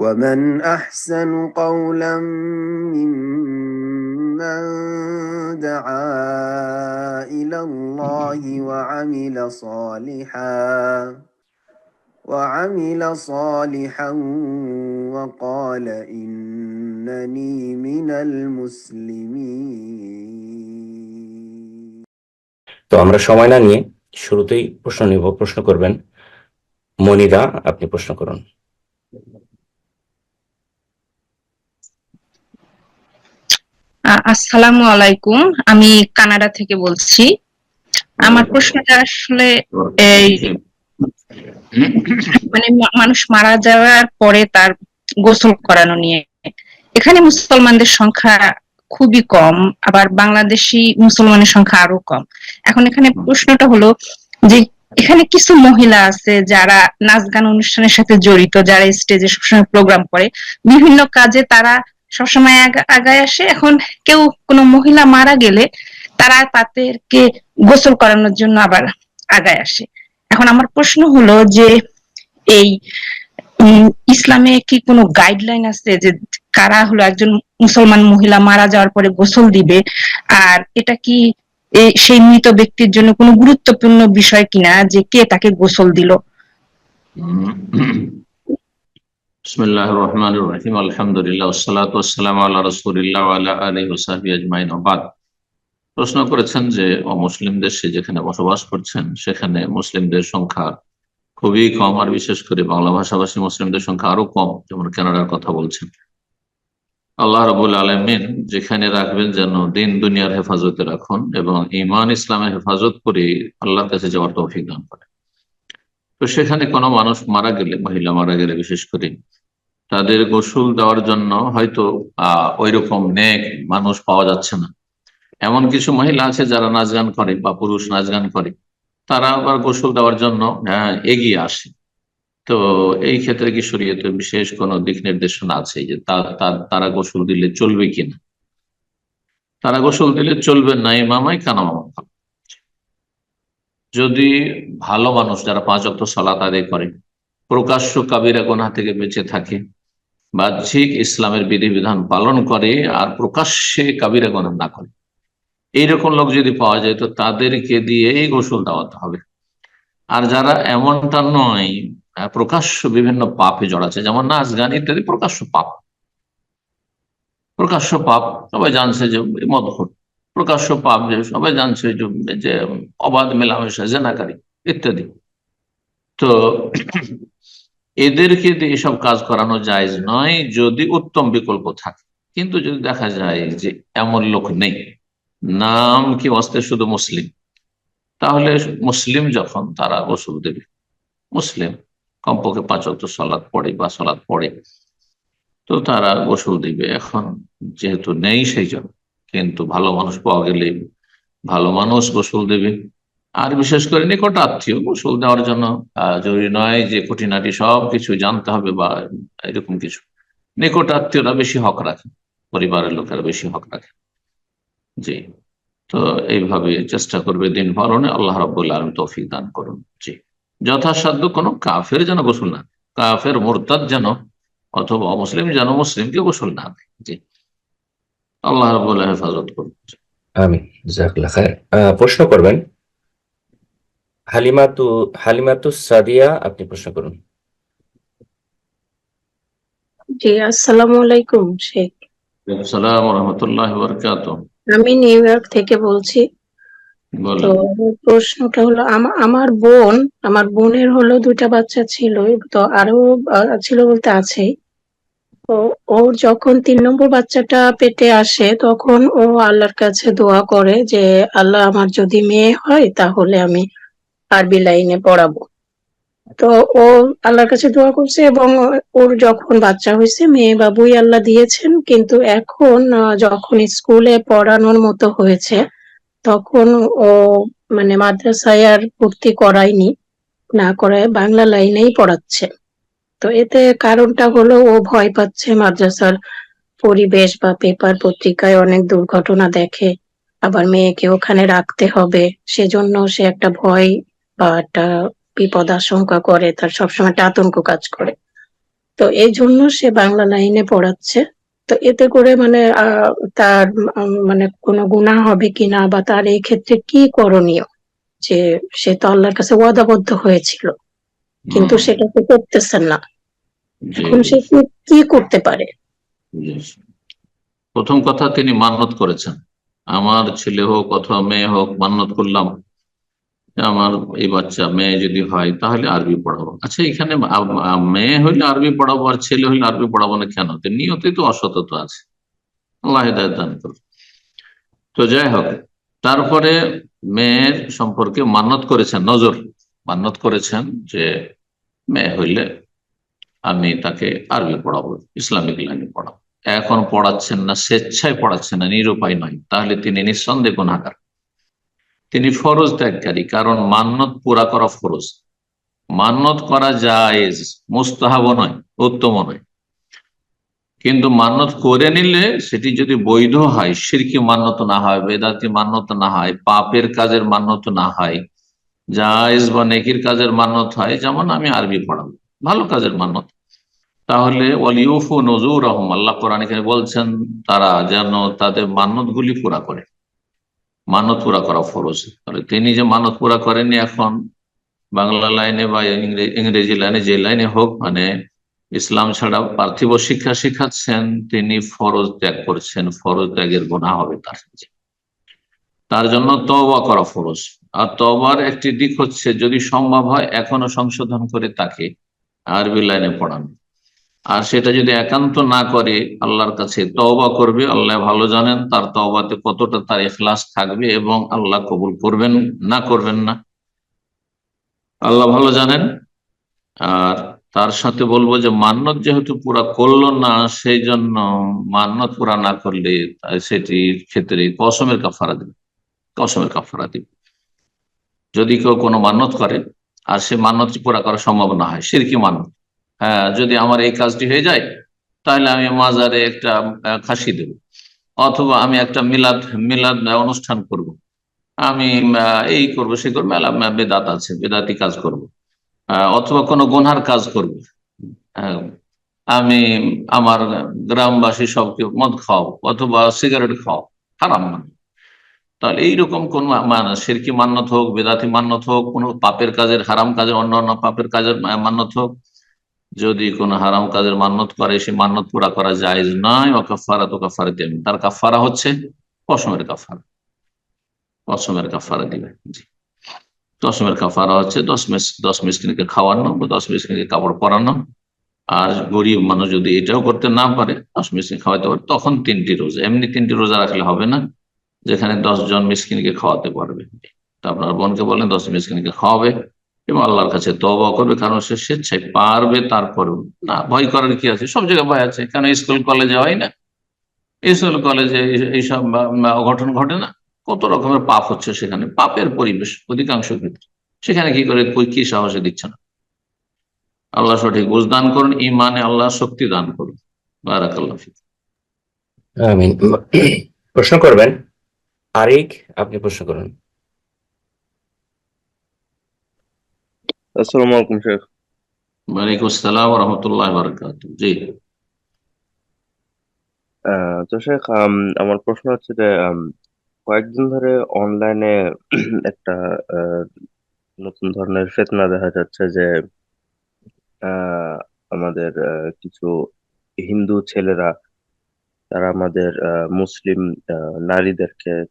ومن أحسن قولا ممن دعا إلى الله وعمل صالحا وقال إنني من المسلمين. তো আমরা সময় না নিয়ে শুরুতেই প্রশ্ন নিব। প্রশ্ন করবেন মনিরা, আপনি প্রশ্ন করুন। আসসালামু আলাইকুম, আমি কানাডা থেকে বলছি। আমার প্রশ্নটা আসলে এই মানে মানুষ মারা যাওয়ার পরে তার গোসল করানো নিয়ে। এখানে মুসলমানদের সংখ্যা খুবই কম, আবার বাংলাদেশি মুসলমানের সংখ্যা আরো কম। এখন এখানে প্রশ্নটা হলো যে এখানে কিছু মহিলা আছে যারা নাচ গান অনুষ্ঠানের সাথে জড়িত, যারা স্টেজে সবসময় প্রোগ্রাম করে, বিভিন্ন কাজে তারা সবসময় আগায় আসে। এখন কেউ কোনো মহিলা মারা গেলে তারা তাদেরকে গোসল করানোর জন্য আবার আগায় আসে। এখন আমার প্রশ্ন হলো যে এই ইসলামে কি কোনো গাইডলাইন আছে যে কারা হলো একজন মুসলমান মহিলা মারা যাওয়ার পরে গোসল দিবে, আর এটা কি সেই মৃত ব্যক্তির জন্য কোনো গুরুত্বপূর্ণ বিষয় কিনা যে কে তাকে গোসল দিল? বিসমিল্লাহির রহমানির রহিম, আলহামদুলিল্লাহ, ওয়াসসালাতু ওয়াসসালামু আলা রাসূলিল্লাহ ওয়া আলা আলিহি ওয়া সাহবিহি আজমাইন। বাদ প্রশ্ন করেছেন যে অমুসলিম দেশে যেখানে বসবাস করছেন সেখানে মুসলিমদের সংখ্যা খুবই কম, আর বিশেষ করে বাংলা ভাষাভাষী মুসলিমদের সংখ্যা আরো কম, যেমন কানাডার কথা বলছেন। আল্লাহ রাব্বুল আলামিন যেখানে রাখবেন যেন দিন দুনিয়ার হেফাজতে রাখুন এবং ঈমান ইসলামের হেফাজত করে আল্লাহর কাছে যাওয়ার তৌফিক দান করেন। তো সেখানে কোনো মানুষ মারা গেলে, মহিলা মারা গেলে বিশেষ করে, তাদের গোসল দেওয়ার জন্য হয়তো ওই রকম নেক মানুষ পাওয়া যাচ্ছে না। এমন কিছু মহিলা আছে যারা নাচ গান করে বা পুরুষ নাচ গান করে, তারা আবার গোসল দেওয়ার জন্য এগিয়ে আসে। তো এই ক্ষেত্রে কি শরীয়তে বিশেষ কোনো দিক নির্দেশনা আছে যে তারা গোসল দিলে চলবে কিনা? তারা গোসল দিলে চলবে না, ইমামাই কানামামা। যদি ভালো মানুষ যারা 5 ওয়াক্ত সালাত আদায় করে, প্রকাশ্য কাবিরা গুনাহ থেকে বেঁচে থাকে, বাহ্যিক ইসলামের বিধিবিধান পালন করে আর প্রকাশ্যে কাবিরা গুনাহ না করে, এইরকম লোক যদি পাওয়া যায় তো তাদেরকে দিয়েই গোসল দেওয়াতে হবে। আর যারা এমনটা নয়, প্রকাশ্য বিভিন্ন পাপে জড়াচ্ছে, যেমন নাচ গান ইত্যাদি প্রকাশ্য পাপ, সবাই জানছে যে মদখোর, প্রকাশ্য পাপ যে সবাই জানছে যে অবাধ মেলামেশা, জেনাকারী ইত্যাদি। তো এদেরকে দিয়ে এসব কাজ করানো জায়েজ নয় যদি উত্তম বিকল্প থাকে। কিন্তু যদি দেখা যায় যে এমন লোক নেই, নাম কি ওয়াস্তে শুধু মুসলিম, তাহলে মুসলিম যখন তারা গোসল দেবে, মুসলিম কমপক্ষে 5 ওয়াক্ত সালাত পড়ে বা সালাত পড়ে, তো তারা গোসল দিবে। এখন যেহেতু নেই সেই জন্য, কিন্তু ভালো মানুষ পাওয়া গেলে ভালো মানুষ গোসল দেবে। আর বিশেষ করে নিকট আত্মীয় গোসল দেওয়ার জন্য জরুরি নয় যে খুঁটিনাটি সব কিছু জানতে হবে বা এরকম কিছু। নিকট আত্মীয়রা বেশি হক রাখে, পরিবারের লোকেরা বেশি হক রাখে। জি, তো এইভাবে চেষ্টা করবে দিন পালনে, আল্লাহ রাব্বুল আলামিন তৌফিক দান করুন। জি, যথাসাধ্য কোনো কাফের যেন গোসল না, কাফের মুরতাদ যেন অথবা অমুসলিম যেন মুসলিমকে গোসল না দেয়। জি, আল্লাহ রাব্বুল আলামিন হেফাজত করুন। আমিন, জাযাকাল্লাহ খায়র। প্রশ্ন করবেন হালিমাতু সাদিয়া, আপনি প্রশ্ন করুন। জি, আসসালামু আলাইকুম শেখ। আসসালামু আলাইকুম ওয়া রাহমাতুল্লাহি ওয়া বারাকাতুহু। আমি নিউ ইয়র্ক থেকে বলছি। তো প্রশ্নটা হলো আমার বোনের হলো 2টা বাচ্চা ছিল, তো আরো ছিল বলতে আছেই। তো ওর যখন 3 নম্বর বাচ্চাটা পেটে আসে তখন ও আল্লাহর কাছে দোয়া করে যে আল্লাহ, আমার যদি মেয়ে হয় তাহলে আমি আরবি লাইনে পড়াবো। তো ও আল্লাহর কাছে দোয়া করছে এবং ওর যখন বাচ্চা হয়েছে, মেয়ে বাবুই আল্লাহ দিয়েছেন। কিন্তু এখন যখন স্কুলে পড়ানোর মতো হয়েছে তখন ও মানে মাদ্রাসায় আর ভর্তি করায়নি, না করায় বাংলা লাইনেই পড়াচ্ছে। তো এতে কারণটা হলো ও ভয় পাচ্ছে মাদ্রাসার পরিবেশ বা পেপার পত্রিকায় অনেক দুর্ঘটনা দেখে, আবার মেয়েকে ওখানে রাখতে হবে, সেজন্য সে একটা ভয় বা একটা বিপদ আশঙ্কা করে, তার সবসময় একটা আতঙ্ক কাজ করে। তো এই জন্য সে বাংলা লাইনে পড়াচ্ছে। তো এতে করে মানে তার মানে কোনো গুনাহ হবে কিনা, বা তার এই ক্ষেত্রে কি করণীয়? যে সে তো আল্লাহর কাছে ওয়াদাবদ্ধ হয়েছিল, কিন্তু সেটা তো করতেছেন না। এখন সে কি করতে পারে? প্রথম কথা, তিনি মান্যত করেছেন, আমার ছেলে হোক অথবা মেয়ে হোক, মান্যত করলাম আমার এই বাচ্চা মেয়ে যদি হয় তাহলে আরবি পড়াবো। আচ্ছা, এখানে মেয়ে হইলে আরবি পড়াবো আর ছেলে হইলে আরবি পড়াবো না কেন? তো নিয়তে তো অসততা আছে, আল্লাহ হিদায়াত দান করুন। তো যাই হোক, তারপরে মেয়ের সম্পর্কে মান্যত করেছেন, নজর মান্যত করেছেন যে মেয়ে হইলে আমি তাকে আরবি পড়াবো, ইসলামিক লাইনে পড়াবো। এখন পড়াচ্ছেন না, স্বেচ্ছায় পড়াচ্ছেন না, নিরুপায় নয়, তাহলে তিনি নিঃসন্দেহে গুনাহগার, তিনি ফরজ ত্যাগকারী। কারণ মান্যত পুরা করা ফরজ, মান্যত করা জায়েজ, মুস্তাহাব নয়, উত্তম নয়। কিন্তু মান্যত করে নিলে সেটি যদি বৈধ হয়, শিরকি মান্যত না হয়, বেদাতি মান্যত না হয়, পাপের কাজের মান্যত না হয়, জায়েজ বা নেকির কাজের মান্যত হয়, যেমন আমি আরবি পড়াবো, ভালো কাজের মান্যত, তাহলে ওয়ালিউফু নজুরহুম, আল্লাহ কোরআন এখানে বলছেন তারা যেন তাদের মান্যত গুলি পুরা করে। মানত পুরা করা ফরজ। তাহলে তিনি যে মানত পুরা করেননি, এখন বাংলা লাইনে বা ইংরেজি লাইনে, যে লাইনে হোক, মানে ইসলাম ছাড়া পার্থিব শিক্ষা শিখাচ্ছেন, তিনি ফরজ ত্যাগ করছেন, ফরজ ত্যাগের গুনাহ হবে তার জন্য তওবা করা ফরজ। আর তওবার একটি দিক হচ্ছে, যদি সম্ভব হয় এখনো সংশোধন করে তাকে আরবি লাইনে পড়ানো। আর সেটা যদি একান্ত না করে, আল্লাহর কাছে তওবা করবে, আল্লাহ ভালো জানেন তার তওবাতে কতটা তার ইখলাস থাকবে এবং আল্লাহ কবুল করবেন না করবেন না, আল্লাহ ভালো জানেন। আর তার সাথে বলবো যে মান্যত যেহেতু পুরা করলো না, সেই জন্য মান্যত পুরা না করলে সেটির ক্ষেত্রে কসমের কাফারা দিবে, কসমের কাফারা দিবে। যদি কেউ কোনো মান্যত করে আর সে মান্যত পুরা করা সম্ভব না হয়, শিরকি মান্যত, হ্যাঁ যদি আমার এই কাজটি হয়ে যায় তাহলে আমি মাজারে একটা খাসি দেব, অথবা আমি একটা মিলাদ মিলাদ অনুষ্ঠান করব, আমি এই করব সে করবো, মেলা বেদাত আছে, বেদাতি কাজ করব, অথবা কোনো গুনহার কাজ করব, আমি আমার গ্রামবাসী সবকে মদ খাও অথবা সিগারেট খাও, হারাম মানে। তাহলে এইরকম কোন শিরকি মান্যত হোক, বেদাতি মান্যত হোক, কোন পাপের কাজের, হারাম কাজের, অন্যান্য পাপের কাজের মান্যত হোক, যদি কোনো হারাম কাজের মান্যত করে, সে মান্যত পুরা করা জায়েজ নয়। কাফারা তো কাফারা দেবেন, তার কাফারা হচ্ছে কসমের কাফারা, কসমের কাফারা দিবেন। জি, কসমের কাফারা হচ্ছে 10 মিসকিনকে খাওয়ানো, 10 মিসকিনকে কাপড় পরানো। আর গরিব মানুষ যদি এটাও করতে না পারে, 10 মিসকিন খাওয়াতে পারে, তখন 3টি রোজা, এমনি 3টি রোজা রাখলে হবে না, যেখানে 10 জন মিসকিনকে খাওয়াতে পারবে। তা আপনার বোনকে বলেন 10 মিসকিনকে খাওয়াবে এবং আল্লাহর কাছে তওবা করবে, কারণ সে স্বেচ্ছায় পারবে। তারপরেও না, ভয় করার কি আছে? সব জায়গায় ভয় আছে, কেন স্কুল কলেজে হয় না? স্কুল কলেজে এইসব অঘটন ঘটে না? কত রকমের পাপ হচ্ছে সেখানে, পাপের পরিবেশ অধিকাংশ ক্ষেত্রে, সেখানে কি করে কি সাহসে দিচ্ছে না? আল্লাহ সঠিক বুঝ দান করুন, ইমানে আল্লাহ শক্তি দান করুন। বারাকাল্লাহ ফিক। আমিন। প্রশ্ন করবেন আরিক, আপনি প্রশ্ন করুন। আসসালামু আলাইকুম শেখ। ওয়ালাইকুম আসসালাম ওয়া রাহমাতুল্লাহি ওয়া বারাকাতুহু। জি, তো শেখ, আমার প্রশ্ন হচ্ছে যে কয়েকদিন ধরে অনলাইনে একটা আহ, নতুন ধরনের ফিতনা দেখা যাচ্ছে যে আহ, আমাদের কিছু হিন্দু ছেলেরা, তারা আমাদের মুসলিম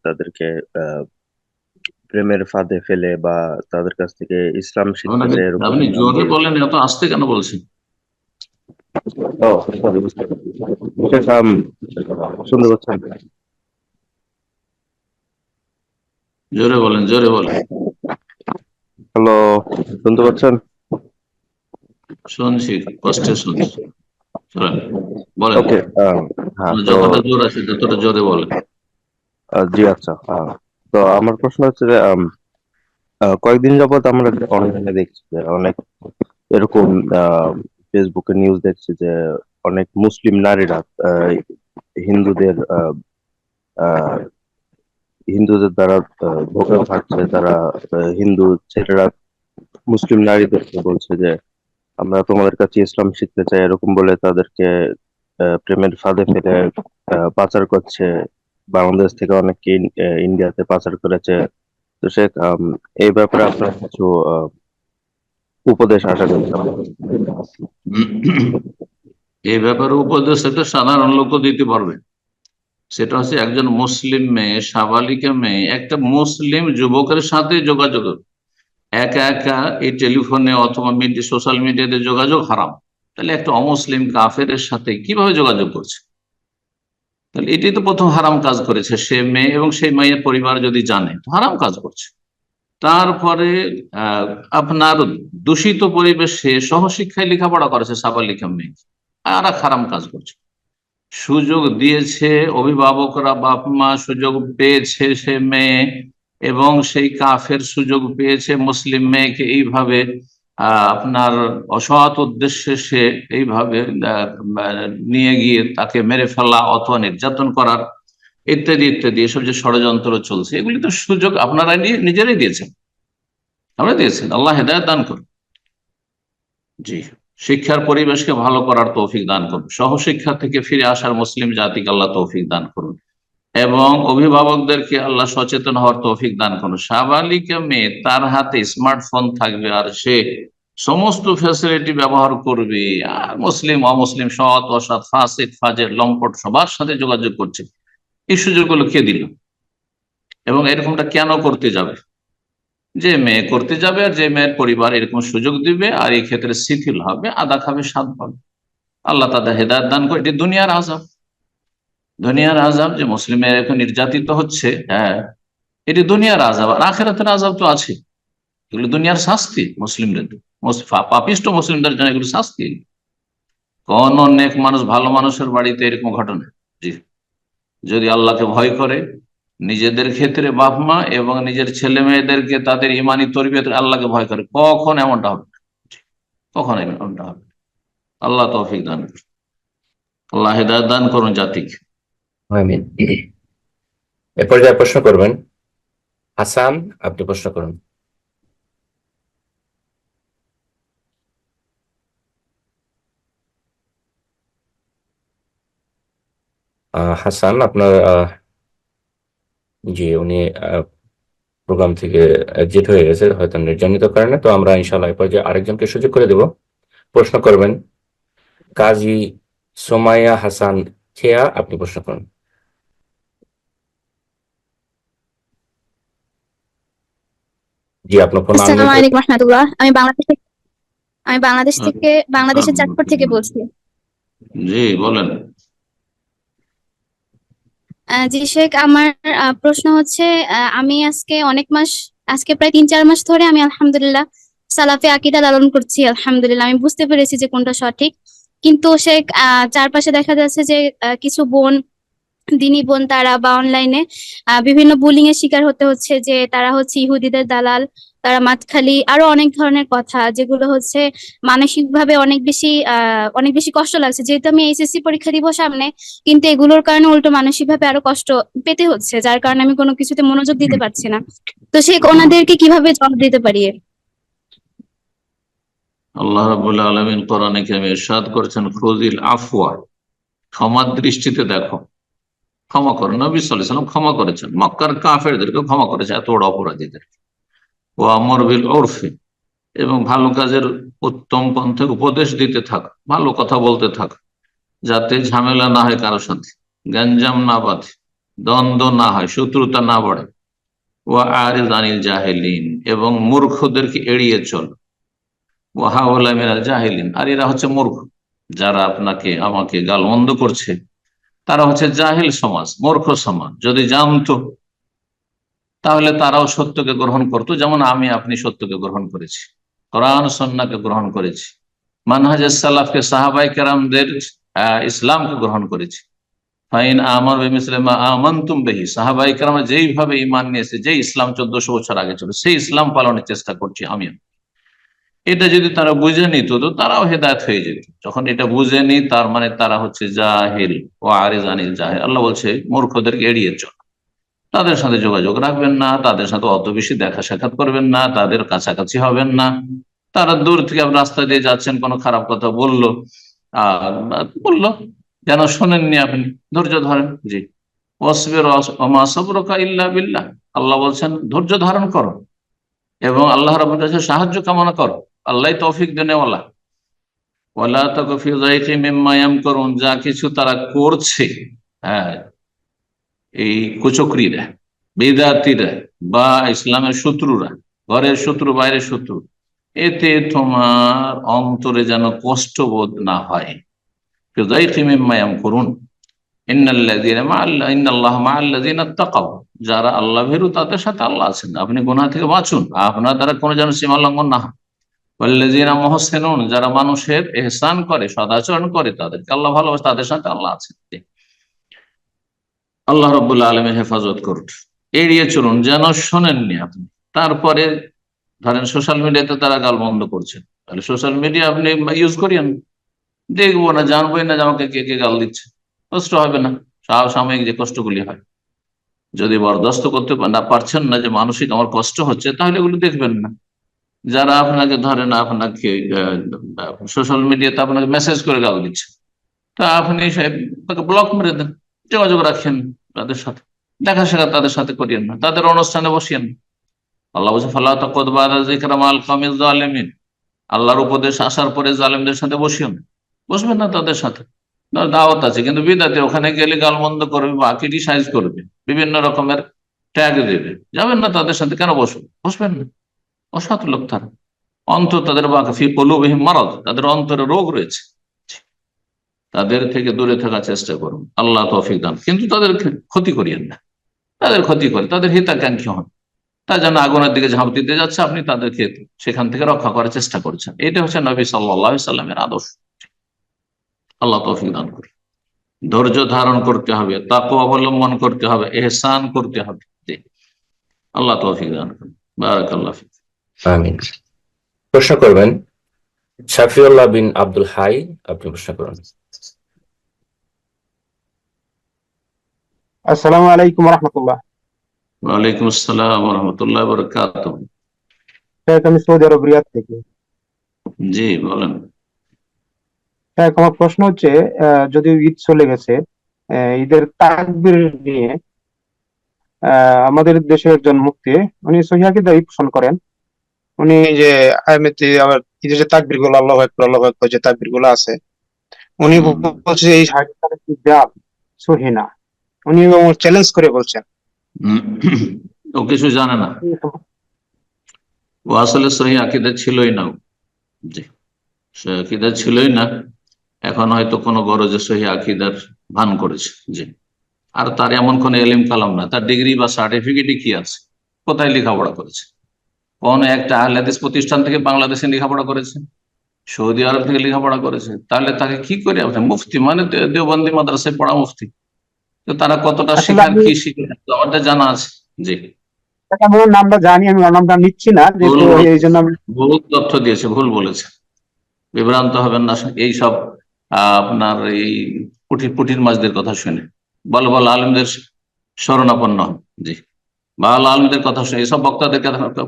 তাদেরকে আহ, প্রেমের ফাঁদে ফেলে বা তাদের কাছ থেকে ইসলাম শিখতে আপনাকে, চায়, এরকম আপনি জোরে দিয়ে। বলেন, এত আস্তে কেন বলছেন? ও sorry, বুঝতে পারছি। শেখ, শুনতে পাচ্ছেন? জোরে বলেন, জোরে বলেন। হ্যালো, শুনতে পাচ্ছেন? শুনছি, কষ্টে শুনছি। চলেন, বলেন। ওকে। হ্যাঁ, তো যতটা জোর আছে ততটা জোরে বলেন। জি, আচ্ছা। তো আমার প্রশ্ন হচ্ছে যে কয়েকদিন যাবত আমরা অনলাইনে দেখছি যে অনেক এরকম ফেসবুকে নিউজ দেখছি যে অনেক মুসলিম নারীরা হিন্দুদের আহ, হিন্দুদের দ্বারা ধোঁকা খাচ্ছে। তারা হিন্দু ছেলেরা মুসলিম নারীদেরকে বলছে যে আমরা তোমাদের কাছে ইসলাম শিখতে চাই, এরকম বলে তাদেরকে প্রেমের ফাঁদে ফেলে পাচার করছে। বাংলাদেশ থেকে অনেককে ইন্ডিয়াতে পাচার করেছে। তো শেখ, এই ব্যাপারে আপনার কিছু উপদেশ আশা করতাম। এই ব্যাপারে উপদেশ একটা সাধারণ লোকও দিতে পারবে। সেটা হচ্ছে একজন মুসলিম মেয়ে, সাবালিকা মেয়ে একটা মুসলিম যুবকের সাথে যোগাযোগ, একা একা এই টেলিফোনে অথবা সোশ্যাল মিডিয়াতে যোগাযোগ হারাম। তাহলে একটা অমুসলিম কাফেরের সাথে কিভাবে যোগাযোগ করছে? তাহলে এটাই তো প্রথম হারাম কাজ করেছে সে মেয়ে, এবং সেই মেয়ের পরিবার যদি জানে তো হারাম কাজ করছে। তারপরে আপনার দূষিত পরিবেশে সহশিক্ষায় লেখাপড়া করেছে সাবালিকা মেয়ে, আর এক হারাম কাজ করছে। সুযোগ দিয়েছে অভিভাবকরা, বাপ মা সুযোগ পেয়েছে সে মেয়ে, এবং সেই কাফের সুযোগ পেয়েছে মুসলিম মেয়েকে এইভাবে আপনার অসৎ উদ্দেশ্যে সে এইভাবে নিয়ে গিয়ে তাকে মেরে ফেলা অথবা নির্যাতন করার ইত্যাদি ইত্যাদি, এসব যে ষড়যন্ত্র চলছে এগুলি তো সুযোগ আপনারা নিজেরাই দিয়েছেন, আমরা দিয়েছেন। আল্লাহ হেদায়েত দান করুন। জি, শিক্ষার পরিবেশকে ভালো করার তৌফিক দান করুন, সহশিক্ষা থেকে ফিরে আসার মুসলিম জাতিকে আল্লাহ তৌফিক দান করুন, এবং অভিভাবকদেরকে আল্লাহ সচেতন হওয়ার তৌফিক দান করুন। সাবালিকা মেয়ে, তার হাতে স্মার্টফোন থাকবে আর সে সমস্ত ফ্যাসিলিটি ব্যবহার করবে, আর মুসলিম অমুসলিম সৎ অসৎ ফাসিক ফাজের লম্পট সবার সাথে যোগাযোগ করছে। এই সুযোগগুলো কে দিল? এবং এরকমটা কেন করতে যাবে? যে মেয়ে করতে যাবে আর যে মেয়ের পরিবার এরকম সুযোগ দিবে আর এই ক্ষেত্রে শিথিল হবে, আদা খাবে স্বাদ পাবে। আল্লাহ তাদের হেদায়েত দান করে। এটি দুনিয়ার আযাব, দুনিয়ার আযাব যে মুসলিমের এখন নির্যাতিত হচ্ছে, হ্যাঁ এটি দুনিয়ার আযাব। আর আখিরাতের আযাব তো আছে। এগুলো দুনিয়ার শাস্তি মুসলিমদের, পাপিষ্ট মুসলিমদের জন্য এগুলো শাস্তি। কোন নেক মানুষ, ভালো মানুষের বাড়িতে এরকম ঘটনা? জি, যদি আল্লাহকে ভয় করে, নিজেদের ক্ষেত্রে বাপ মা এবং নিজের ছেলে মেয়েদেরকে তাদের ইমানি তরবিয়ত আল্লাহকে ভয় করে, কখন এমনটা হবে? কখন এমনটা হবে? আল্লাহ তৌফিক দান করুন, আল্লাহ হেদায়েত দান করুন জাতিকে। আমিন। এ পর্যায়ে প্রশ্ন করবেন হাসান, আপনি প্রশ্ন করুন। হাসান, আপনার জি, উনি প্রোগ্রাম থেকে এক্সিট হয়ে গেছে হয়তো নির্জনিত কারণে। তো আমরা ইনশাআল্লাহ এই পর্যায়ে আরেকজনকে সুযোগ করে দেব। প্রশ্ন করবেন কাজী সোমাইয়া হাসান খেয়া, আপনি প্রশ্ন করুন। জি, আপনার ফোন আসসালামু আনমিউট। আলাইকুম রহমতুল্লাহ। আমি বাংলাদেশের চাঁদপুর থেকে বলছি। জি বলেন। জি শেখ, আমার প্রশ্ন হচ্ছে, আমি আজকে প্রায় 3-4 মাস ধরে আমি আলহামদুলিল্লাহ সালাফে আকীদা লালন করছি। আলহামদুলিল্লাহ আমি বুঝতে পেরেছি যে কোনটা সঠিক। কিন্তু শেখ, চারপাশে দেখা যাচ্ছে যে কিছু দিনী বোন তারা বা অনলাইনে বিভিন্ন বুলিং এর শিকার হতে হচ্ছে, যে তারা হচ্ছে ইহুদিদের দালাল, তারা মাতখালি, আরো অনেক ধরনের কথা যেগুলো হচ্ছে মানসিকভাবে অনেক বেশি কষ্ট লাগছে। যেহেতু আমি এইচএসসি পরীক্ষা দিব সামনে, কিন্তু এগুলোর কারণে উল্টো মানসিকভাবে আরো কষ্ট পেতে হচ্ছে, যার কারণে আমি কোনো কিছুতে মনোযোগ দিতে পারছি না। তো সে ওনাদেরকে কিভাবে জবাব দিতে পারি? আল্লাহ রাব্বুল আলামিন কোরআনে কারিমে ইরশাদ করেছেন, খুযিল আফওয়া, ক্ষমার দৃষ্টিতে দেখো, ক্ষমা করো। নবী সাল্লাল্লাহু আলাইহি ওয়াসাল্লাম ক্ষমা করেছেন, মক্কার কাফেরদেরকে ক্ষমা করেছে, এত বড় অপরাধীদের। ওয়া আমর বিল উরফি, এবং ভালো কাজের উত্তম পন্থে উপদেশ দিতে থাক, ভালো কথা বলতে থাক, যাতে ঝামেলা না হয় কারোর সাথে, গঞ্জাম না বাঁধে, দ্বন্দ্ব না হয়, শত্রুতা না বাড়ে। ওয়া আরিজ আনিল জাহিলিন, এবং মূর্খদেরকে এড়িয়ে চল। ওয়া হাওলা মিনাল জাহিলিন, আর এরা হচ্ছে মূর্খ, যারা আপনাকে আমাকে গালমন্দ করছে তারা হচ্ছে জাহিল সমাজ, মূর্খ সমাজ। যদি জানতো তাহলে তারাও সত্যকে গ্রহণ করতো, যেমন আমি আপনি সত্যকে গ্রহণ করেছি, কোরআন সুন্নাহকে গ্রহণ করেছি, মানহাজ সালাফকে, সাহাবায়ে কেরামদের ইসলামকে গ্রহণ করেছি। ফাইন আমার বেমিসলিমা আমানতুম বিহি, সাহাবায়ে কেরাম যেইভাবে ঈমান নিয়েছে, যে ইসলাম 1400 বছর আগে ছিল, সেই ইসলাম পালনের চেষ্টা করছি আমি। এটা যদি তারা বুঝে নিত তো তারাও হেদায়েত হয়ে যেত। যখন এটা বুঝেনি, তার মানে তারা হচ্ছে জাহিল। ও আরিজ আনিল জাহিল, আল্লাহ বলছে মূর্খদেরকে এড়িয়ে চল, তাদের সাথে যোগাযোগ রাখবেন না, তাদের সাথে অত বেশি দেখা সাক্ষাৎ করবেন না, তাদের কাছাকাছি হবেন না। তারা দূর থেকে আপনি রাস্তা দিয়ে যাচ্ছেন, কোনো খারাপ কথা বললো, আর বললো, যেন শোনেননি, আপনি ধৈর্য ধরেন। জি, ওয়াসবির ওমা সাবরুকা ইল্লা বিল্লাহ, আল্লাহ বলছেন ধৈর্য ধারণ করো এবং আল্লাহ রাব্বুল কাছে সাহায্য কামনা করো, আল্লাহ তৌফিক দেনেওয়ালা। ওয়ালা তাকু ফি যায়কি মিম্মা ইয়ামকুরুন, যা কিছু তারা করছে, হ্যাঁ, এই কুচক্রীরা, বিদাতীরা বা ইসলামের শত্রুরা, ঘরের শত্রু বাইরের শত্রু, এতে তোমার অন্তরে যেন কষ্ট বোধ না হয়। ফি যায়কি মিম্মা ইয়ামকুরুন ইন্নাল্লাহা মাআল্লাযীনা তাকাও, যারা আল্লাহ ভীরু তাদের সাথে আল্লাহ আছেন। আপনি গুনাহ থেকে বাঁচুন, আপনার দ্বারা কোনো যেন সীমা লঙ্ঘন না হয়। ওয়াল্লাযীনা মুহসিনুন, যারা মানুষের ইহসান করে, সদাচরণ করে, তাদেরকে আল্লাহ ভালোবাসে, তাদের সাথে আল্লাহ আছেন। আল্লাহ রাব্বুল আলামিন হেফাজত করুন, এড়িয়ে চলুন, যেন শোনেননি আপনি। তারপরে ধরেন সোশ্যাল মিডিয়াতে তারা গালমন্দ করছেন, তাহলে সোশ্যাল মিডিয়া আপনি ইউজ করিয়েন, দেখবো না, জানবোই না যে আমাকে কে কে গাল দিচ্ছে, কষ্ট হবে না, সাময়িক যে কষ্টগুলি হয়। যদি বরদাস্ত করতে না পারছেন না যে মানসিক আমার কষ্ট হচ্ছে, তাহলে এগুলো দেখবেন না। যারা আপনাকে ধরেন আপনাকে সোশ্যাল মিডিয়াতে আপনাকে মেসেজ করে গাল দিচ্ছে, তা আপনি তাকে ব্লক মেরে দেন, যোগাযোগ রাখেন তাদের সাথে, দেখা সাক্ষাৎ তাদের সাথে করিয়েন না, তাদের অনুষ্ঠানে বসিয়েন না। আল্লাহ বলছে ফালা তাকুদ বাদা যিকরা মাল কওমিজ জালিমিন, আল্লাহর উপদেশ আসার পরে জালেমদের সাথে বসিয়েন, বসবেন না তাদের সাথে। দাওয়াত আছে কিন্তু বিদাতে, ওখানে গেলে গালমন্দ করবে বা ক্রিটিসাইজ করবে, বিভিন্ন রকমের ট্যাগ দেবে, যাবেন না তাদের সাথে। কেন বসবেন না? অসৎ লোক তারা, অন্তর তাদের ফি কুলুবিহিম মারাদ, তাদের অন্তরে রোগ রয়েছে, তাদের থেকে দূরে থাকার চেষ্টা করুন, আল্লাহ তৌফিক দান। কিন্তু তাদের ক্ষতি করিয়েন না, তাদের ক্ষতি করে, তাদের হিতাকাঙ্ক্ষী হন, তা যেন আগুনের দিকে ঝাঁপ দিতে যাচ্ছে, আপনি তাদেরকে সেখান থেকে রক্ষা করার চেষ্টা করছেন। এটা হচ্ছে নবী সাল্লাল্লাহু আলাইহি সাল্লামের আদর্শ। আল্লাহ তৌফিক দান করে। ধৈর্য ধারণ করতে হবে, তাকওয়া অবলম্বন করতে হবে, ইহসান করতে হবে। আল্লাহ তৌফিক দান করুন। বারাকাল্লাহু ফিক। আমিন। প্রশ্ন করবেন শাফিউল্লাহ বিন আব্দুল হাই, আপনি প্রশ্ন করুন। আসসালামু আলাইকুম রাহমাতুল্লাহ। ওয়ালাইকুম আসসালাম ওয়া রাহমাতুল্লাহি ওয়া বারাকাতুহু। শেখ, আমি সৌদি আরব রিয়াদ থেকে। জি বলেন। শেখ, আমার প্রশ্ন হচ্ছে, যদিও ঈদ চলে গেছে, ঈদের তাকবীর নিয়ে আমাদের দেশের একজন মুফতি, উনি সহিহ আকীদা পোষণ করেন। উনি যে আবার ঈদের যে তাকবীর গুলো, আল্লাহু আকবার আল্লাহু আকবার যে তাকবীর গুলো আছে, উনি বলছে এই হাদিসটা জাল, সহিহ না। উনি চ্যালেঞ্জ করে বলছেন। ও কিছু জানে না, ও আসলে সহিহ আকীদা ছিলই না। জি, সহিহ আকীদা ছিলই না, এখন হয়তো কোনো গরজে সহিহ আকীদার ভান করেছে। জি, আর তার এমন কোন এলিম কালাম না, তার ডিগ্রি বা সার্টিফিকেটই কি আছে, কোথায় লেখাপড়া করেছে, কোন একটা আহলে হাদিস প্রতিষ্ঠান থেকে বাংলাদেশে লেখাপড়া করেছে, সৌদি আরব থেকে লেখাপড়া করেছে, তাহলে তাকে কি করে মুফতি মানে দেওবন্দি মাদ্রাসায় পড়া মুফতি, তো তারা কতটা শিখান কি শিখেন আমাদের জানা আছে। জি, আমার নামটা জানি, আমি ওর নামটা নিচ্ছি না, যেহেতু এই জন্য ভুল তথ্য দিয়েছে, ভুল বলেছে, বিভ্রান্ত হবেন না এইসব আপনার এই পুটির মাছদের কথা শুনে। ভালো ভালো আলেমদের শরণাপন্ন হন। জি, ভালো আলেমদের কথা শুনে, এইসব বক্তাদের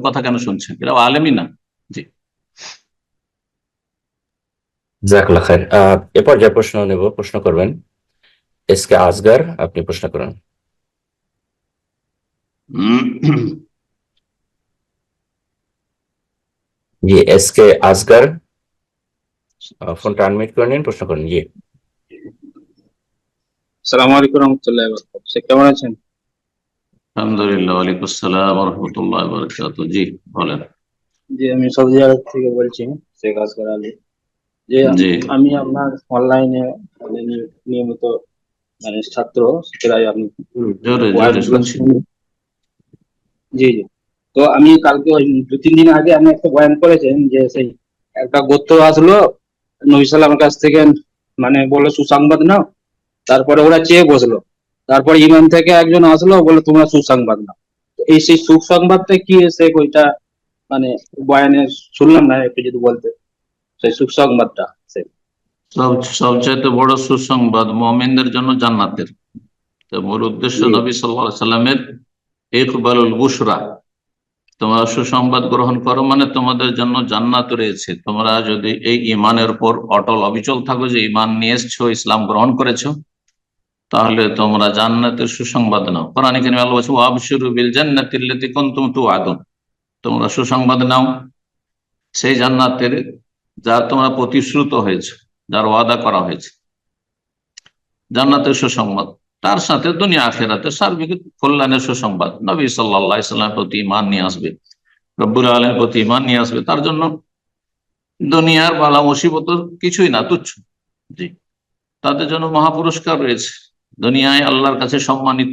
কথা কেন শুনছেন? এরা আলেমই না। জি, জাযাকাল্লাহ খাইর। এরপর যে প্রশ্ন নেব, প্রশ্ন করবেন এস কে আসগার, আপনি প্রশ্ন করুন। জি, এস কে আসগার, ফোনটা আনমিউট করে নিন, প্রশ্ন করুন। জি, আসসালামু আলাইকুম রহমতুল্লাহ, কেমন আছেন? আলহামদুলিল্লাহ। ওয়ালাইকুম আসসালাম ওয়া রাহমাতুল্লাহি ওয়া বারাকাতুহু। জি বলেন। জি, আমি সৌদি আরব থেকে বলছি, শেখ আসগর আলী। জি, আমি আপনার অনলাইনে নিয়মিত ছাত্র, প্রায় আপনি জোরে জোরে শুনছি। জি জি। তো আমি কালকে 2-3 দিন আগে আমি একটা বয়ান করেছেন যে সেই একটা গোত্র আসলো নবী সাল্লামের কাছ থেকে, বললো সুসংবাদ নাও, তারপরে ওরা চেয়ে বসলো, তারপরে ইমাম থেকে একজন আসলো, বললো তোমরা সুসংবাদ নাও। এই সেই সুসংবাদটা কি, সে ওইটা বয়ানে শুনলাম না, একটু যদি বলতে সেই সুসংবাদটা। সবচাইতে বড় সুসংবাদ মুমিনদের জন্য জান্নাতের। তো মূল উদ্দেশ্য নবী সাল্লাল্লাহু আলাইহি সাল্লামের ইকবালুল বুশরা, তোমরা সুসংবাদ গ্রহণ করো মানে তোমাদের জন্য জান্নাত রয়েছে। তোমরা যদি এই ইমানের উপর অটল অবিচল থাকো, যে ইমান নিয়ে এসছো, ইসলাম গ্রহণ করেছো, তাহলে তোমরা জান্নাতের সুসংবাদ নাও। কোরআনে কারিমে আল্লাহ বলছে ওয়াবশিরু বিল জান্নাতিল্লাতী কুনতুম তুআদুন, তোমরা সুসংবাদ নাও সেই জান্নাতের যা তোমরা প্রতিশ্রুত হয়েছে, যার ওয়াদা করা হয়েছে, জান্নাতের সুসংবাদ। তার সাথে দুনিয়া আখিরাতের সার্বিক কল্যাণের সুসংবাদ। নবী সাল্লাল্লাহু আলাইহি ওয়াসাল্লামের প্রতি ঈমান নিয়ে আসবে, রব্বুল আলামিনের প্রতি ঈমান নিয়ে আসবে, তার জন্য দুনিয়ার বালা মুসিবত কিছুই না, তুচ্ছ। জি, তাদের জন্য মহাপুরস্কার রয়েছে, দুনিয়ায় আল্লাহর কাছে সম্মানিত,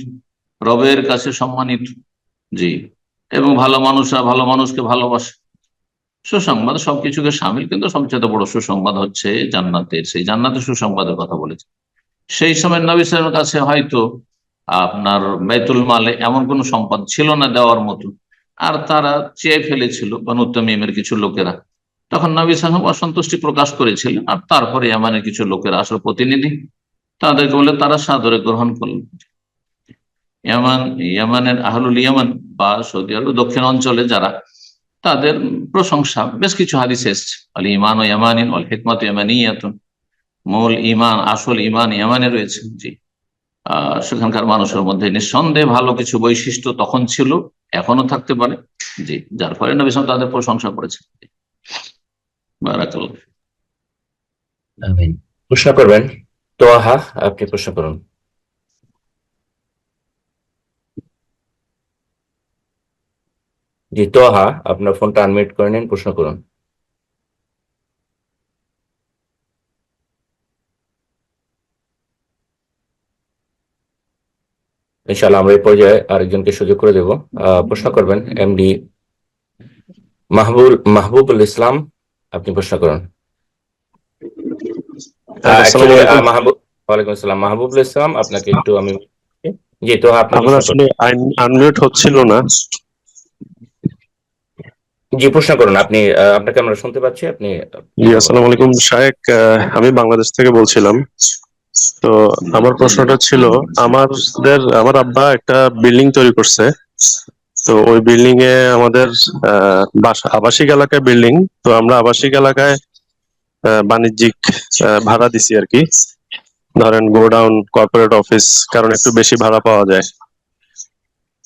রবের কাছে সম্মানিত। জি, এবং ভালো মানুষরা ভালো মানুষকে ভালোবাসে। সুসংবাদ সবকিছুকে সামিল, কিন্তু সবচেয়ে বড় সুসংবাদ হচ্ছে জান্নাতের, সেই জান্নাতের সুসংবাদের কথা বলেছে। সেই সময় নবী সাল্লাল্লাহু আলাইহি ওয়াসাল্লামের কাছে হয়তো আপনার বাইতুল মালে এমন কোন সম্পদ ছিল না দেওয়ার মতো, আর তারা চেয়ে ফেলেছিল বনু তামিমের কিছু লোকেরা। তখন নবী সাল্লাল্লাহু আলাইহি ওয়াসাল্লাম অসন্তুষ্টি প্রকাশ করেছিলেন, আর তারপরে ইয়ামানের কিছু লোকেরা আসলে প্রতিনিধি, তাদেরকে বলে তারা সাদরে গ্রহণ করলেন। ইয়ামানের আহলুল ইয়ামান বা সৌদি আরব দক্ষিণ অঞ্চলে যারা, তাদের প্রশংসা বেশ কিছু হাদিসে এসেছে। আল ঈমান ও ইয়ামানিন ওয়াল হিকমাতু ইয়ামানিয়াতুন, মূল ঈমান, আসল ঈমান ইয়ামানে রয়েছে। জি, সেখানকার মানুষের মধ্যে নিঃসন্দেহে ভালো কিছু বৈশিষ্ট্য তখন ছিল, এখনো থাকতে পারে। জি, যার ফলে নবী সাল্লাল্লাহু আলাইহি ওয়াসাল্লাম তাদের প্রশংসা করেছেন। বারাকাল্লাহ। আমিন। প্রশ্ন করবেন তোহা, আপনি প্রশ্ন করুন। জি তোহা, আপনার ফোনটা আনমিউট করে নিন, প্রশ্ন করুন। ইনশাআল্লাহ আমরা এই পর্যায়ে আরেকজনকে সুযোগ করে দেব। প্রশ্ন করবেন এমডি মাহবুবুল ইসলাম, আপনি প্রশ্ন করুন। ওয়ালাইকুম আসসালাম মাহবুবুল ইসলাম, আপনাকে একটু আমি জি তো আপনি আমার আসলে আনমিউট হচ্ছিল না। জি প্রশ্ন করুন, আপনি আপনাকে আমরা শুনতে পাচ্ছি, আপনি। জি আসসালামু আলাইকুম শায়েক, আমি বাংলাদেশ থেকে বলছিলাম। তো আমার প্রশ্নটা ছিল, আমার আব্বা একটা বিল্ডিং তৈরি করছে। তো ওই বিল্ডিং এ আমাদের আবাসিক এলাকায় বিল্ডিং, তো আমরা আবাসিক এলাকায় বাণিজ্যিক ভাড়া দিছি আর কি, ধরেন গোডাউন, কর্পোরেট অফিস, কারণ একটু বেশি ভাড়া পাওয়া যায়।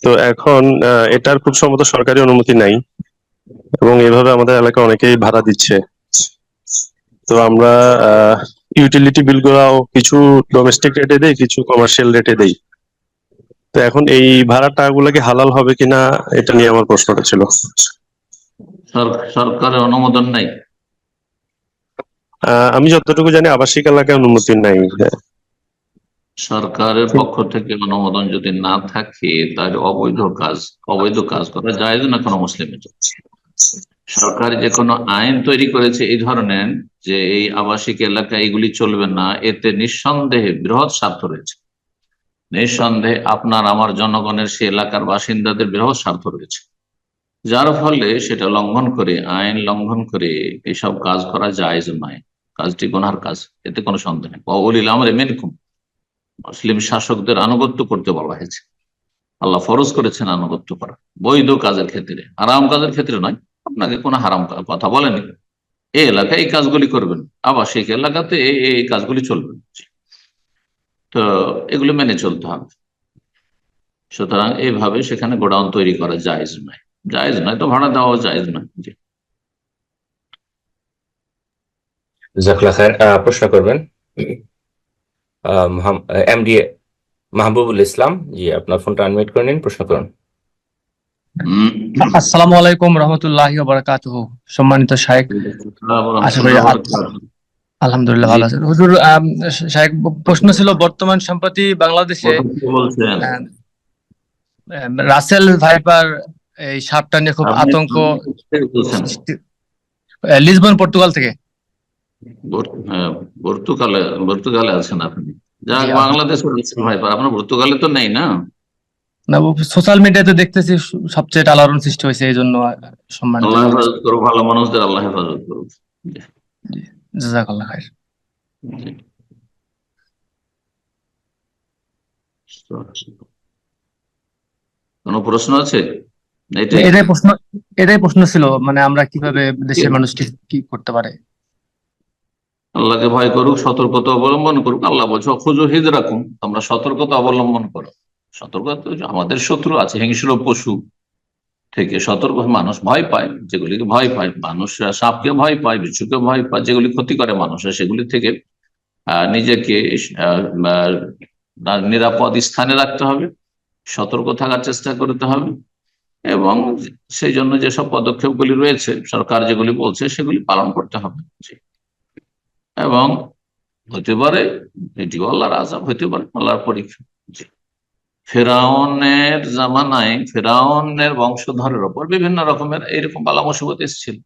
তো এখন এটার খুব সম্ভবত সরকারি অনুমতি নাই, এবং এইভাবে আমাদের এলাকায় অনেকেই ভাড়া দিচ্ছে। তো আমরা ইউটিলিটি বিল গুলাও কিছু ডোমেস্টিক রেটে দেই, কিছু কমার্শিয়াল রেটে দেই। তো এখন এই ভাড়া টাকাগুলো কি হালাল হবে কিনা, এটা নিয়ে আমার প্রশ্নটা ছিল। সরকারের অনুমোদন নাই? আমি যতটুকু জানি আবাসিক এলাকায় অনুমতি নাই। সরকারের পক্ষ থেকে অনুমোদন যদি না থাকে, তাহলে অবৈধ কাজ করা যায় না কোনো মুসলিমের। সরকার যে কোনো আইন তৈরি করেছে এই ধরনের, যে এই আবাসিক এলাকা এগুলি চলবে না, এতে নিঃসন্দেহে বৃহৎ স্বার্থ রয়েছে। নিঃসন্দেহে আপনার আমার জনগণের সে এলাকার বাসিন্দাদের বৃহৎ স্বার্থ রয়েছে, যার ফলে সেটা লঙ্ঘন করে, আইন লঙ্ঘন করে এইসব কাজ করা জায়েজ নয়। কাজটি গুনার কাজ, এতে কোনো সন্দেহ নেই। ওয়াউলিল আমরি মিনকুম, মুসলিম শাসকদের আনুগত্য করতে বলা হয়েছে। আল্লাহ ফরজ করেছেন আনুগত্য করা বৈধ কাজের ক্ষেত্রে, হারাম কাজের ক্ষেত্রে নয়। আপনাকে কোনো হারাম কথা বলেনি, এই এলাকায় এই কাজগুলি করবেন, আবাসিক এলাকাতে এই কাজগুলি চলবে, তো এগুলো মেনে চলতে হবে। সুতরাং এইভাবে সেখানে গোডাউন তৈরি করা জায়েজ নয়, জায়েজ নয় তো ভাড়া দেওয়া জায়েজ নয়। জি, জাযাকাল্লাহ খায়ের। প্রশ্ন করবেন এমডি মাহবুবুল ইসলাম, জি আপনার ফোনটা আনমিউট করে নিন, প্রশ্ন করুন। আসসালামু আলাইকুম রহমতুল্লাহি ওয়া বারাকাতুহু। সম্মানিত শায়েখ, আশা করি আলহামদুলিল্লাহ ভালো আছেন। হুজুর, শায়েখ, প্রশ্ন ছিল বর্তমান সম্প্রতি বাংলাদেশে রাসেল ভাইপার এই সাপটা নিয়ে খুব আতঙ্ক, লিসবন পর্তুগাল থেকে। পর্তুগালে আছেন আপনি? যাক, বাংলাদেশে ভাইপার, আপনার পর্তুগালে তো নেই না? না, সোশ্যাল মিডিয়াতে দেখতেছি সবচেয়ে আলোড়ন সৃষ্টি হয়েছে, এই জন্য সম্মানিত। আল্লাহ হেফাজত করুক, ভালো মানুষদের আল্লাহ হেফাজত করুক। জাযাকাল্লাহ খায়ের। কোন প্রশ্ন আছে? এটাই প্রশ্ন, এটাই প্রশ্ন ছিল, মানে আমরা কিভাবে দেশের মানুষকে কি করতে পারে। আল্লাহকে ভয় করুক, সতর্কতা অবলম্বন করুক। আল্লাহ বলছে খুজু হিজরাকুম, তোমরা সতর্কতা অবলম্বন করো। সতর্কতা, আমাদের শত্রু আছে হিংস্র পশু থেকে সতর্ক। মানুষ ভয় পায় যেগুলিকে ভয় পায়, মানুষরা সাপকে ভয় পায়, বিচ্ছুকে ভয় পায়, যেগুলি ক্ষতি করে মানুষের, সেগুলি থেকে নিজেকে নিরাপদ স্থানে রাখতে হবে, সতর্ক থাকার চেষ্টা করতে হবে। এবং সেই জন্য যেসব পদক্ষেপগুলি রয়েছে সরকার যেগুলি বলছে সেগুলি পালন করতে হবে। এবং হতে পারে এটিও আল্লাহর আযাব, হতে পারে আল্লাহর পরীক্ষা। ফেরাউনের জামানায় ফেরাউনের বংশধরের ওপর বিভিন্ন রকমের এইরকম বালা মুসিবত এসেছিল,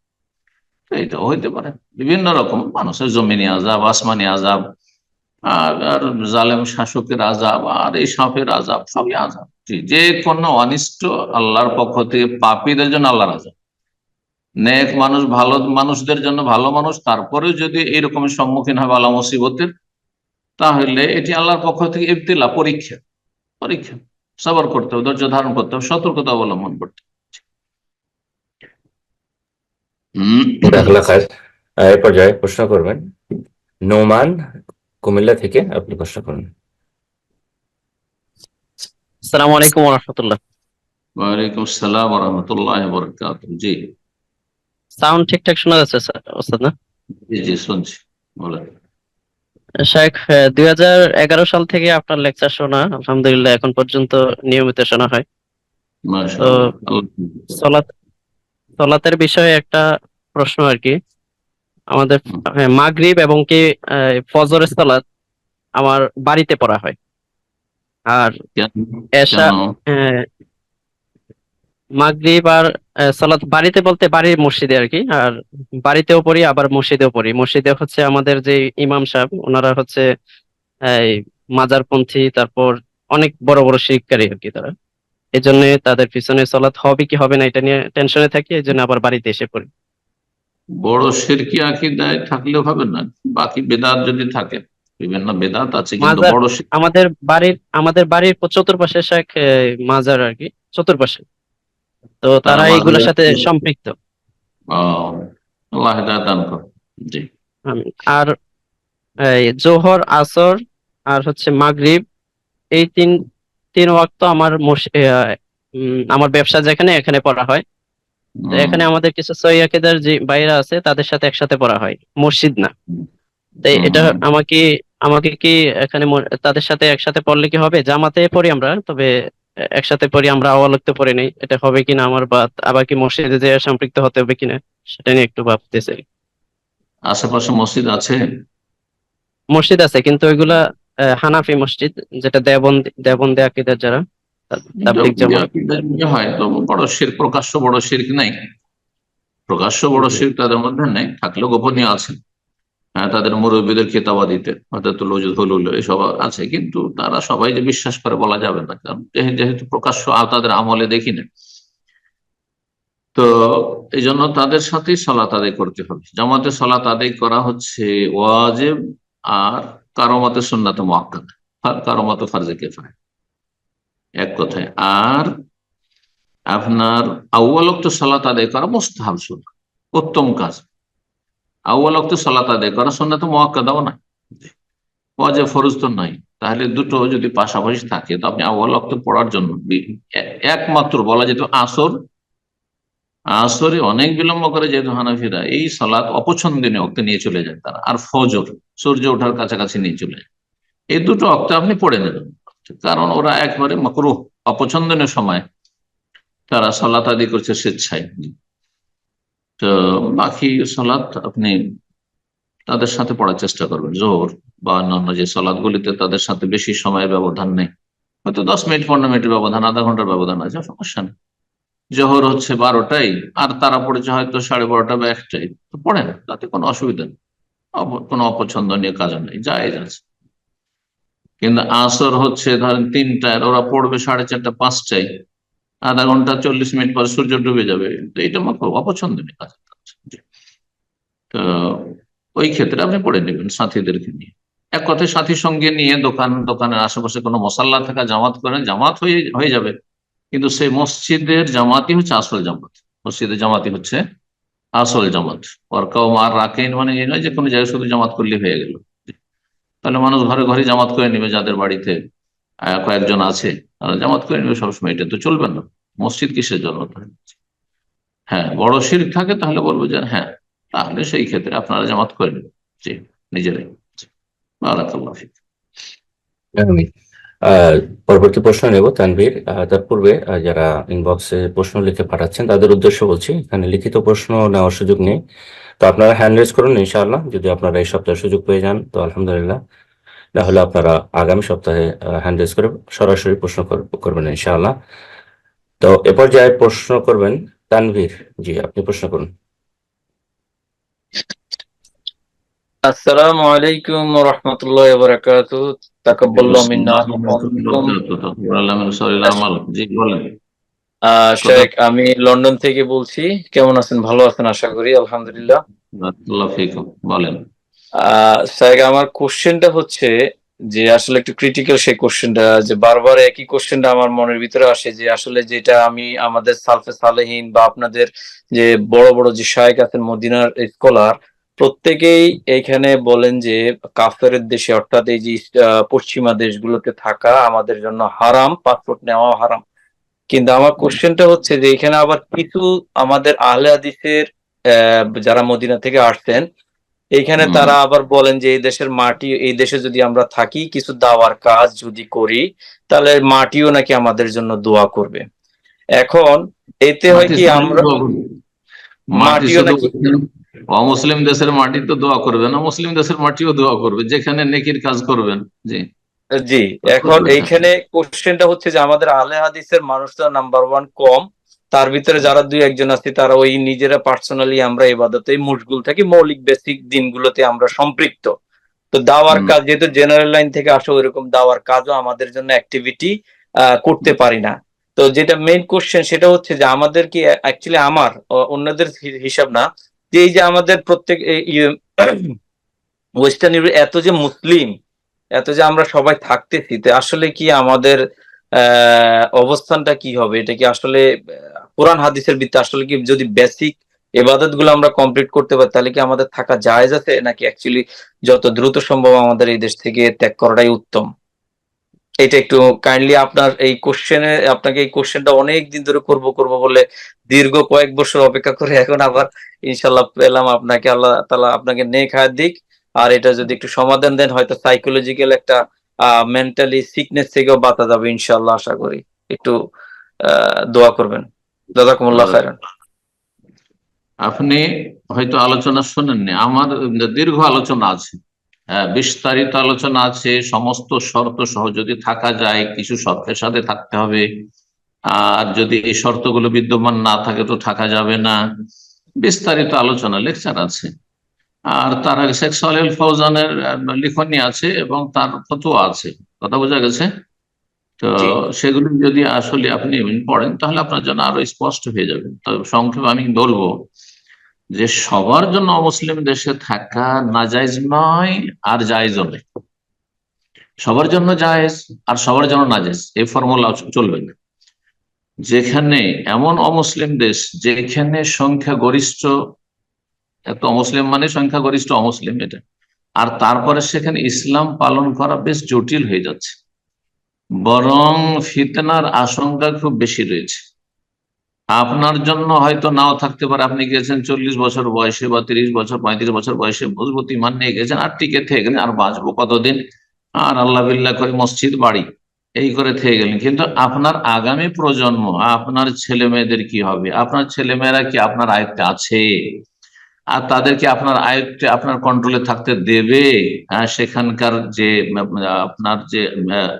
এটাও হইতে পারে। বিভিন্ন রকম মানুষের জমিনি আযাব, আসমানি আযাব, আর জালেম শাসকের আযাব, আর এই সাপের আযাব, সবই আযাব। যে কোনো অনিষ্ট আল্লাহর পক্ষ থেকে পাপীদের জন্য আল্লাহর আযাব। নেক মানুষ, ভালো মানুষদের জন্য ভালো মানুষ তারপরেও যদি এইরকম সম্মুখীন হয় বালা মুসিবতের, তাহলে এটি আল্লাহর পক্ষ থেকে ইবতিলা, পরীক্ষা। পরীক্ষা, সবর করতে হবে, ধৈর্য ধারণ করতে হবে, সতর্কতা অবলম্বন করতে হবে। এই পর্যায়ে প্রশ্ন করবেন নোমান কুমিল্লা থেকে, আপনি প্রশ্ন করুন। আসসালামু আলাইকুম ওয়া রাহমাতুল্লাহ। ওয়ালাইকুম আসসালাম ওয়া রাহমাতুল্লাহি ওয়া বারাকাতুহু। জি, সাউন্ড ঠিকঠাক শোনা যাচ্ছে স্যার, ওস্তাদ না? জি জি শুনছি, বলেন। শায়েখ, 2011 সাল থেকে আপনার লেকচার শোনা আলহামদুলিল্লাহ এখন পর্যন্ত নিয়মিত শোনা হয়। তো মাশাআল্লাহ। সলাতের বিষয়ে একটা প্রশ্ন আর কি। আমাদের মাগরিব এবং কি ফজরের সালাত আমার বাড়িতে পড়া হয়, আর এশা মাগরিব আর সালাত বাড়িতে বলতে বাড়ির মসজিদে আর কি। আর বাড়িতেও পড়ি আবার মসজিদেও পড়ি। মসজিদে হচ্ছে আমাদের যে ইমাম সাহেব, ওনারা হচ্ছে এই মাজারপন্থী, তারপর অনেক বড় বড় শিরকারী আর কি তারা। এই জন্য তাদের পিছনে সালাত হবে কি হবে না এটা নিয়ে টেনশনে থাকি, এই জন্য আবার বাড়িতে এসে পড়ি। বড় শিরকি আকীদায় থাকলেও হবে না, বাকি বেদাত যদি থাকে, বিভিন্ন বেদাত আছে, কিন্তু মাজার বড় আমাদের বাড়ির চতুর্পাশে শায়েখ মাজার আর কি, চতুর্পাশে। তো তারা এইগুলোর সাথে সম্পৃক্ত। আল্লাহ হেদায়েত দান করুন। জি। আর এই জোহর, আসর আর হচ্ছে মাগরিব, এই তিন ওয়াক্ত আমার আমার ব্যবসা যেখানে, এখানে পড়া হয়। তো এখানে আমাদের কিছু সহিহ আকীদার যে বাইরা আছে তাদের সাথে একসাথে পড়া হয়, মসজিদ না। তাই এটা আমাকে কি এখানে তাদের সাথে একসাথে পড়লে কি হবে? জামাতে পড়ি আমরা, তবে একসাথে পড়ি আমরা, আওয়ালক্তে পড়ি নাই। এটা হবে কিনা আমার, বা আবার কি মসজিদে যে সম্পৃক্ত হতে হবে কিনা সেটা নিয়ে একটু ভাবতেছি। আশেপাশে মসজিদ আছে? মসজিদ আছে, কিন্তু ওইগুলা হানাফি মসজিদ, যেটা দেওবন্দি আকীদার যারা তাবলীগ জামাত হয়। তো বড় শিরক, প্রকাশ্য বড় শিরক নাই, প্রকাশ্য বড় শিরক তাদের মধ্যে নেই, থাকলেও গোপনীয় আছে। তাদের মুরব্বীদের খেতাবাদিতে ওয়াদাতুল ওজুদ হুলুল এসব আছে, কিন্তু তারা সবাই যে বিশ্বাস করে বলা যাবে না, কারণ যেহেতু প্রকাশ্য তাদের আমলে দেখি না। তো এই জন্য তাদের সাথেই সালাত আদায় করতে হবে। জামাতে সালাত আদায় করা হচ্ছে ওয়াজিব, আর কারো মতে সুন্নাতে মুআক্কাদা, কারো মতে ফরজে কিফায়া, এক কথায়। আর আপনার আউয়াল ওয়াক্ত সালাত আদায় করা মুস্তাহাব, সুন্নাহ, উত্তম কাজ। আউয়াল ওয়াক্ত সালাত আদায় করা সুন্নাতে মুআক্কাদাও না, ওয়াজিব ফরজ তো নাই। তাহলে দুটো যদি পাশাপাশি থাকে, তো আপনি আউয়াল ওয়াক্ত পড়ার জন্য একমাত্র বলা যেত আসরে অনেক বিলম্ব করে, যেহেতু হানাফিরা এই সালাত অপছন্দনীয় অক্তে নিয়ে চলে যায় তারা, আর ফজর সূর্য ওঠার কাছাকাছি নিয়ে চলে যায়। এই দুটো অক্তে আপনি পড়ে নেবেন, কারণ ওরা একবারে মাকরুহ, অপছন্দনীয় সময় তারা সালাত আদায় করছে স্বেচ্ছায়। তো বাকি সালাত আপনি তাদের সাথে পড়ার চেষ্টা করবেন। জোহর বা অন্যান্য যে সালাতগুলিতে তাদের সাথে বেশি সময়ের ব্যবধান নেই, হয়তো 10 মিনিট 15 মিনিটের ব্যবধান, আধা ঘন্টার ব্যবধান আছে, সমস্যা নেই। জোহর হচ্ছে 12টায়, আর তারা পড়েছে হয়তো 12:30 বা 1টায়, তো পড়েন, তাতে কোনো অসুবিধা নেই, কোনো অপছন্দনীয় কাজ নেই, জায়েজ আছে। কিন্তু আসর হচ্ছে ধরেন 3টায়, ওরা পড়বে 4:30 5টায়, আধা ঘন্টা 40 মিনিট পর সূর্য ডুবে যাবে, তো এটা অপছন্দনীয় কাজ। তো ওই ক্ষেত্রে আপনি পড়ে নেবেন সাথীদেরকে নিয়ে, এক কথায় সাথীর সঙ্গে নিয়ে দোকানের আশেপাশে কোনো মসাল্লা থাকা জামাত করেন, জামাত হয়ে যাবে, কিন্তু সেই মসজিদের জামাতই হচ্ছে আসল জামাত। মসজিদে জামাতি হচ্ছে আসল জামাত। ওয়ারকাউ মার রাকেন মানে এই নয় যে কোনো জায়গায় শুধু জামাত করলে হয়ে গেল। তাহলে মানুষ ঘরে ঘরে জামাত করে নিবে, যাদের বাড়িতে কয়েকজন আছে তারা জামাত করে নিবে সবসময়, এটা তো চলবে না। মসজিদ কিসের জন্য? হ্যাঁ, বড় শিরক থাকে তাহলে বলবো যে হ্যাঁ, তাহলে সেই ক্ষেত্রে আপনারা জামাত করে নেবেন জি নিজেরাই। বারাকাল্লাহ ফিক। আমিন। পরবর্তী প্রশ্ন নেব তানভীর। তার পূর্বে যারা ইনবক্সে প্রশ্ন লিখে পাঠাচ্ছেন তাদের উদ্দেশ্য বলছি, এখানে লিখিত প্রশ্ন নেওয়ার সুযোগ নেই, তো আপনারা হ্যান্ড রেজ করুন ইনশাআল্লাহ। যদি আপনারা এই সপ্তাহে সুযোগ পেয়ে যান তো আলহামদুলিল্লাহ, না হলে আপনারা আগামী সপ্তাহে হ্যান্ড রেজ করে সরাসরি প্রশ্ন করবেন ইনশাআল্লাহ। তো এ পর্যায়ে প্রশ্ন করবেন তানভীর। জি, আপনি প্রশ্ন করুন। আসসালামু আলাইকুম ওয়া রাহমাতুল্লাহি ওয়া বারাকাতুহু। তাকাব্বালাল্লাহু মিন্না ওয়া জি বলেন। শেখ, আমি লন্ডন থেকে বলছি। কেমন আছেন? ভালো আছেন আশা করি, আলহামদুলিল্লাহ। বলেন। শেখ, আমার কোশ্চেনটা হচ্ছে যে আসলে একটু ক্রিটিক্যাল সেই কোশ্চেনটা, যে বারবার একই কোশ্চেনটা আমার মনের ভিতরে আসে, যে আসলে যেটা আমি আমাদের সালফে সালেহীন বা আপনাদের যে বড় বড় যে শায়েখ আছেন মদিনার স্কলার, প্রত্যেকেই এইখানে বলেন যে কাফেরের দেশে অর্থাৎ এই যে পশ্চিমা দেশগুলোতে থাকা আমাদের জন্য হারাম, পাসপোর্ট নেওয়া হারাম। কিন্তু আমার কোশ্চেনটা হচ্ছে যে এখানে আবার কিছু আমাদের আহলে হাদিসের যারা মদিনা থেকে আসছেন এইখানে তারা আবার বলেন যে এই দেশের মাটি, এই দেশে যদি আমরা থাকি কিছু দাওয়ার কাজ যদি করি তাহলে মাটিও নাকি আমাদের জন্য দোয়া করবে। এখন এতে হয় কি আমরা মাটিও নাকি অমুসলিম দেশের মাটি তো দোয়া করবে না, মুসলিম দেশের মাটিও দোয়া করবে যেখানে নেকির কাজ করবেন। জি জি, এখন এইখানে কোশ্চেনটা হচ্ছে যে আমাদের আহলে হাদিসের মানুষটা নাম্বার 1 কম, তার ভিতরে যারা দুই একজন আছে তারা ওই নিজেরা পার্সোনালি আমরা ইবাদতে মশগুল থাকি, মৌলিক বেসিক দিনগুলোতে আমরা সম্পৃক্ত। তো দাওয়ার কাজ যেহেতু জেনারেল লাইন থেকে আসে, ওইরকম দাওয়ার কাজও আমাদের জন্য অ্যাক্টিভিটি করতে পারি না। তো যেটা মেইন কোশ্চেন সেটা হচ্ছে যে আমাদের কি অ্যাকচুয়ালি আমার অন্যদের হিসাব না, যে এই যে আমাদের প্রত্যেক ওয়েস্টার্ন ইউরোপ এত যে মুসলিম, এত যে আমরা সবাই থাকতেছি, আসলে কি আমাদের অবস্থানটা কি হবে? এটা কি আসলে কোরআন হাদিসের ভিত্তিতে আসলে কি যদি বেসিক ইবাদত গুলো আমরা কমপ্লিট করতে পারি তাহলে কি আমাদের থাকা জায়েজ আছে, নাকি অ্যাকচুয়ালি যত দ্রুত সম্ভব আমাদের এই দেশ থেকে ত্যাগ করাটাই উত্তম? এটা একটু কাইন্ডলি আপনার এই কোশ্চেনে, আপনাকে এই কোশ্চেনটা অনেক দিন ধরে করব বলে দীর্ঘ কয়েক বছর অপেক্ষা করে এখন আবার ইনশাল্লাহ পেলাম আপনাকে। আল্লাহ তাআলা আপনাকে নেক হায়াত দিক। আর এটা যদি একটু সমাধান দেন হয়তো সাইকোলজিক্যাল একটা মেন্টালি সিকনেস থেকেও বাঁচা যাবে ইনশাল্লাহ, আশা করি। একটু দোয়া করবেন। জাযাকুমুল্লাহ খাইরান। আপনি হয়তো আলোচনা শোনেননি, আমার দীর্ঘ আলোচনা আছে, বিস্তারিত আলোচনা আছে। সমস্ত শর্ত সহ যদি থাকা যায়, কিছু শর্তের সাথে থাকতে হবে, আর যদি এই শর্তগুলো বিদ্যমান না থাকে তো থাকা যাবে না। বিস্তারিত আলোচনা লেকচার আছে, আর তার আগে শেখ সালেহ আল ফৌজানের লিখনী আছে এবং তার ফতোয়া আছে। কথা বোঝা গেছে? তো সেগুলো যদি আসলে আপনি পড়েন তাহলে আপনার জন্য আরো স্পষ্ট হয়ে যাবে। তবে সংক্ষেপে আমি বলবো যে সবার জন্য অমুসলিম দেশে থাকা নাজায়েজ নয় আর জায়েজও নয়। সবার জন্য জায়েজ আর সবার জন্য নাজায়েজ, এই ফর্মুলা চলবে না। যেখানে এমন অমুসলিম দেশ যেখানে সংখ্যাগরিষ্ঠ, একটা অমুসলিম মানে সংখ্যাগরিষ্ঠ অমুসলিম এটা, আর তারপরে সেখানে ইসলাম পালন করা বেশ জটিল হয়ে যাচ্ছে, বরং ফিতনার আশঙ্কা খুব বেশি রয়েছে। আপনার জন্য হয়তো নাও থাকতে পারে, আপনি গেছেন 40 বছর বয়সে বা 30 বছর 35 বছর বয়সে, মজবুত ইমান নিয়ে গেছেন, আর টিকে থেকে গেলেন, আর বাঁচবো কতদিন, আর আল্লাহ বিল্লাহ করে মসজিদ বাড়ি এই করে থেকে গেলেন। কিন্তু আপনার আগামী প্রজন্ম, আপনার ছেলে মেয়েদের কি হবে? আপনার ছেলে মেয়েরা কি আপনার আয়ত্তে আছে? আর তাদেরকে আপনার আয়ত্তে, আপনার কন্ট্রোলে থাকতে দেবে? সেখানকার যে আপনার যে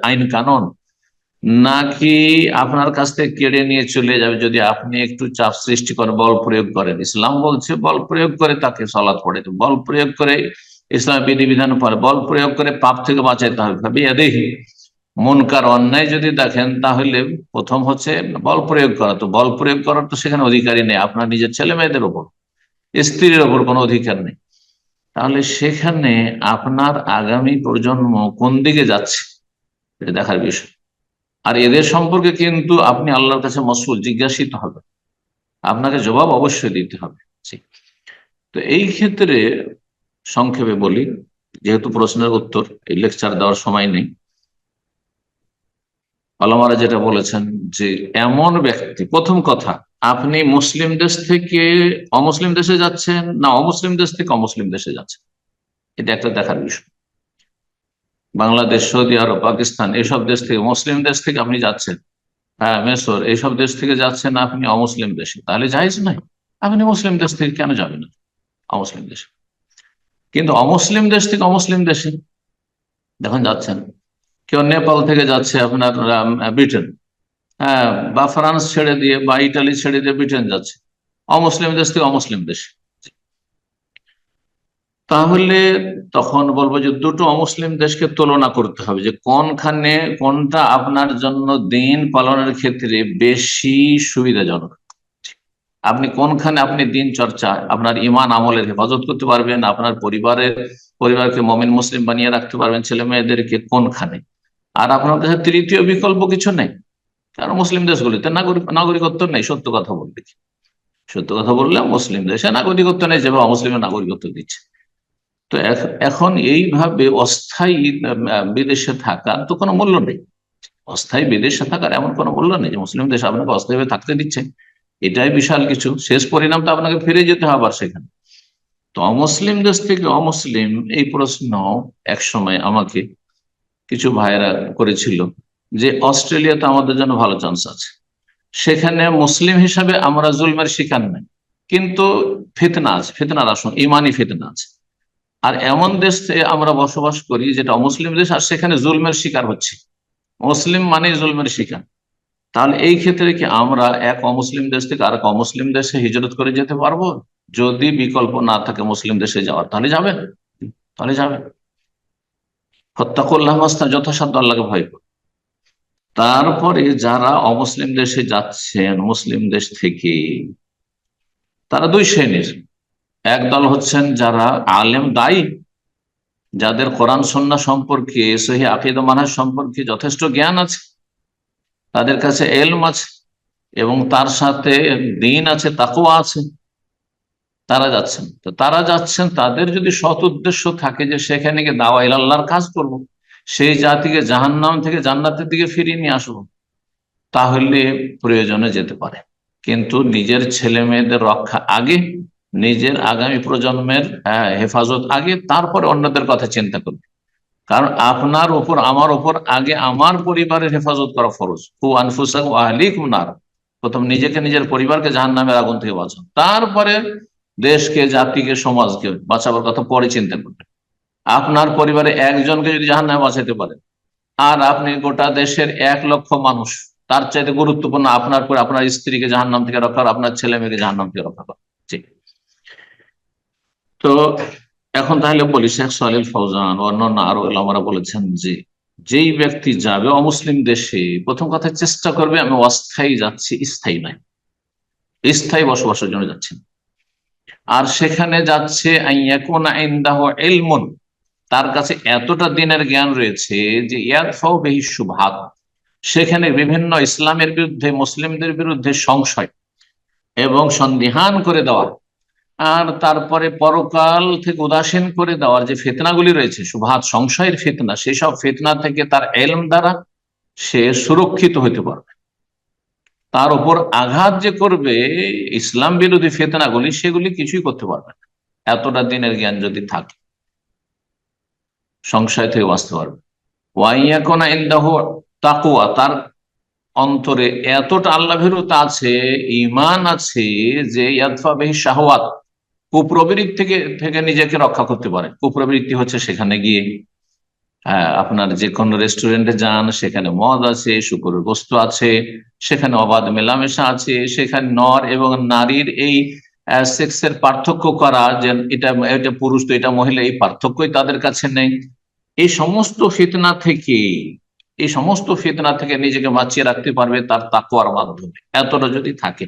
আইন কানুন, নাকি আপনার কাছ থেকে কেড়ে নিয়ে চলে যাবে যদি আপনি একটু চাপ সৃষ্টি করেন, বল প্রয়োগ করেন? ইসলাম বলছে বল প্রয়োগ করে তাকে সালাত পড়ে, বল প্রয়োগ করে ইসলামের বিধিবিধান পড়ে, বল প্রয়োগ করে পাপ থেকে বাঁচাইতে হবে। দেখি মুনকার অন্যায় যদি দেখেন তাহলে প্রথম হচ্ছে বল প্রয়োগ করা। তো বল প্রয়োগ করার তো সেখানে অধিকারী নেই, আপনার নিজের ছেলে মেয়েদের ওপর, স্ত্রীর ওপর কোনো অধিকার নেই। তাহলে সেখানে আপনার আগামী প্রজন্ম কোন দিকে যাচ্ছে এটা দেখার বিষয়। আর এদের সম্পর্কে কিন্তু আপনি আল্লাহর কাছে মাসউল, জিজ্ঞাসিত হবে। আপনাকে জবাব অবশ্যই দিতে হবে। তো এই ক্ষেত্রে সংক্ষেপে বলি, যেহেতু প্রশ্নের উত্তর এই লেকচার দেওয়ার সময় নেই, আলমারা যেটা বলেছেন যে এমন ব্যক্তি, প্রথম কথা আপনি মুসলিম দেশ থেকে অমুসলিম দেশে যাচ্ছেন না অমুসলিম দেশ থেকে অমুসলিম দেশে যাচ্ছেন, এটা একটা দেখার বিষয়। বাংলাদেশ, সৌদি আরব, পাকিস্তান এইসব দেশ থেকে, মুসলিম দেশ থেকে আপনি যাচ্ছেন, হ্যাঁ মেসর এইসব দেশ থেকে যাচ্ছেন আপনি অমুসলিম দেশে, তাহলে জায়েজ নাই। আপনি মুসলিম দেশ থেকে কেন যাবেন অমুসলিম দেশে? কিন্তু অমুসলিম দেশ থেকে অমুসলিম দেশে যখন যাচ্ছেন, কেউ নেপাল থেকে যাচ্ছে আপনার ব্রিটেন, হ্যাঁ, বা ফ্রান্স ছেড়ে দিয়ে বা ইটালি ছেড়ে দিয়ে ব্রিটেন যাচ্ছে, অমুসলিম দেশ থেকে অমুসলিম দেশে, তাহলে তখন বলবো যে দুটো অমুসলিম দেশকে তুলনা করতে হবে যে কোনটা আপনার জন্য দিন পালনের ক্ষেত্রে বেশি সুবিধাজনক। আপনি কোনখানে আপনি দিন চর্চা, আপনার ইমান আমলের হেফাজত করতে পারবেন, আপনার পরিবারকে মমিন মুসলিম বানিয়ে রাখতে পারবেন, ছেলে মেয়েদেরকে কোনখানে। আর আপনার কাছে তৃতীয় বিকল্প কিছু নেই, কারণ মুসলিম দেশগুলিতে নাগরিকত্ব নেই। সত্য কথা বললে মুসলিম দেশে নাগরিকত্ব নেই, যেভাবে অমুসলিমের নাগরিকত্ব দিচ্ছে। তো এখন এইভাবে অস্থায়ী বিদেশে থাকার তো কোনো মূল্য নেই। অস্থায়ী বিদেশে থাকার এমন কোনো মূল্য নেই যে মুসলিম দেশ আপনাকে অস্থায়ীভাবে থাকতে দিচ্ছে, এটাই বিশাল কিছু। শেষ পরিণাম তো আপনাকে ফিরে যেতে হবে আর সেখানে। তো অমুসলিম দেশ থেকে অমুসলিম, এই প্রশ্ন এক সময় আমাকে কিছু ভাইয়েরা করেছিল যে অস্ট্রেলিয়াতে আমাদের জন্য ভালো চান্স আছে, সেখানে মুসলিম হিসাবে আমরা জুলমের শিকার নাই, কিন্তু ফিতনা আছে, ফিতনার আসন ইমানি ফিতনা আছে। আর এমন দেশে আমরা বসবাস করি যেটা অমুসলিম দেশ, আর সেখানে জুলমের শিকার হচ্ছে, মুসলিম মানে জুলমের শিকার। তাহলে এই ক্ষেত্রে কি আমরা এক অমুসলিম দেশ থেকে আর এক অমুসলিম দেশে হিজরত করে যেতে পারবো? যদি বিকল্প না থাকে মুসলিম দেশে যাওয়ার, তাহলে যাবেন। ফত্তাকুল্লাহ মাস্তা, যথাসাধ্য আল্লাহকে ভয় করুন। তারপরে যারা অমুসলিম দেশে যাচ্ছেন মুসলিম দেশ থেকে, তারা দুই শ্রেণীর। একদল হচ্ছেন যারা আলেম দায়ী, যাদের কোরআন সুন্নাহ সম্পর্কে, সহিহ আকীদা মানহাজ সম্পর্কে যথেষ্ট জ্ঞান আছে, তাদের কাছে ইলম আছে এবং তার সাথে দ্বীন আছে, তাকওয়া আছে, তারা যাচ্ছেন। তাদের যদি সৎ উদ্দেশ্য থাকে যে সেখানে গিয়ে দাওয়া ইলাল্লাহর কাজ করব, সেই জাতিকে জাহান্নাম থেকে জান্নাতের দিকে ফিরিয়ে নিয়ে আসবো, তাহলে প্রয়োজনে যেতে পারে। কিন্তু নিজের ছেলে মেয়েদের রক্ষা আগে, নিজের আগামী প্রজন্মের হেফাজত আগে, তারপরে অন্যদের কথা চিন্তা করবে। কারণ আপনার উপর আমার উপর আগে আমার পরিবারের হেফাজত করা ফরজ। কু আনফুসাকুম ওয়া আহলিকুম নার, প্রথম নিজেকে নিজের পরিবারকে জাহান্নামের আগুন থেকে বাঁচান, তারপরে দেশকে, জাতিকে, সমাজকে বাঁচাবার কথা পরে চিন্তা করবেন। আপনার পরিবারে একজনকে যদি জাহান্নামে বাঁচাতে পারেন, আর আপনি গোটা দেশের 1 লক্ষ মানুষ, তার চাইতে গুরুত্বপূর্ণ আপনার পরে আপনার স্ত্রীকে জাহান্নাম থেকে রক্ষা, আপনার ছেলে মেয়েকে জাহান্নাম থেকে রক্ষা করা। তো এখন তাহলে বলি, শেখ সালেহ ফৌজান অন্যান্য আরো ওলামারা বলেছেন যে যেই ব্যক্তি যাবে অমুসলিম দেশে, প্রথম কথা চেষ্টা করবে আমি অস্থায়ী যাচ্ছি, স্থায়ী নয়, স্থায়ী বসবাসের জন্য যাচ্ছি। আর সেখানে যাচ্ছে ইলমুন, তার কাছে এতটা দিনের জ্ঞান রয়েছে যে ইয়াদফাউ বিহি শুবহাত, সেখানে বিভিন্ন ইসলামের বিরুদ্ধে, মুসলিমদের বিরুদ্ধে সংশয় এবং সন্দিহান করে দেওয়া, আর তারপরে পরকাল থেকে উদাসীন করে দেওয়ার যে ফিতনাগুলি রয়েছে, শুবহাত সংশয়ের ফিতনা, সেই সব ফিতনা থেকে তার ইলম দ্বারা সে সুরক্ষিত হতে পারবে। তার উপর আঘাত যে করবে ইসলাম বিরোধী ফিতনাগুলি, সেগুলি কিছুই করতে পারবে না। এতটা দিনের জ্ঞান যদি থাকে, সংশয় থেকে বাঁচতে পারবে। ওয়াইয়াকুনা ইনদাহু তাকওয়া, তার অন্তরে এতটা আল্লাহ ভীরুতা আছে, ঈমান আছে যে ইয়াদফা বিহি শাহওয়াত, কুপ্রবৃত্তি থেকে নিজেকে রক্ষা করতে পারে। কুপ্রবৃত্তি হচ্ছে সেখানে গিয়ে আপনার যে কোনো রেস্টুরেন্টে যান, সেখানে মদ আছে, শুকরের গোশত আছে, সেখানে অবাধ মেলামেশা আছে, সেখানে নর এবং নারীর এই সেক্সের পার্থক্য করা, যে এটা পুরুষ তো এটা মহিলা, এই পার্থক্যই তাদের কাছে নেই। এই সমস্ত ফিতনা থেকে নিজেকে বাঁচিয়ে রাখতে পারবে তার তাকওয়ার মাধ্যমে। এতটা যদি থাকে,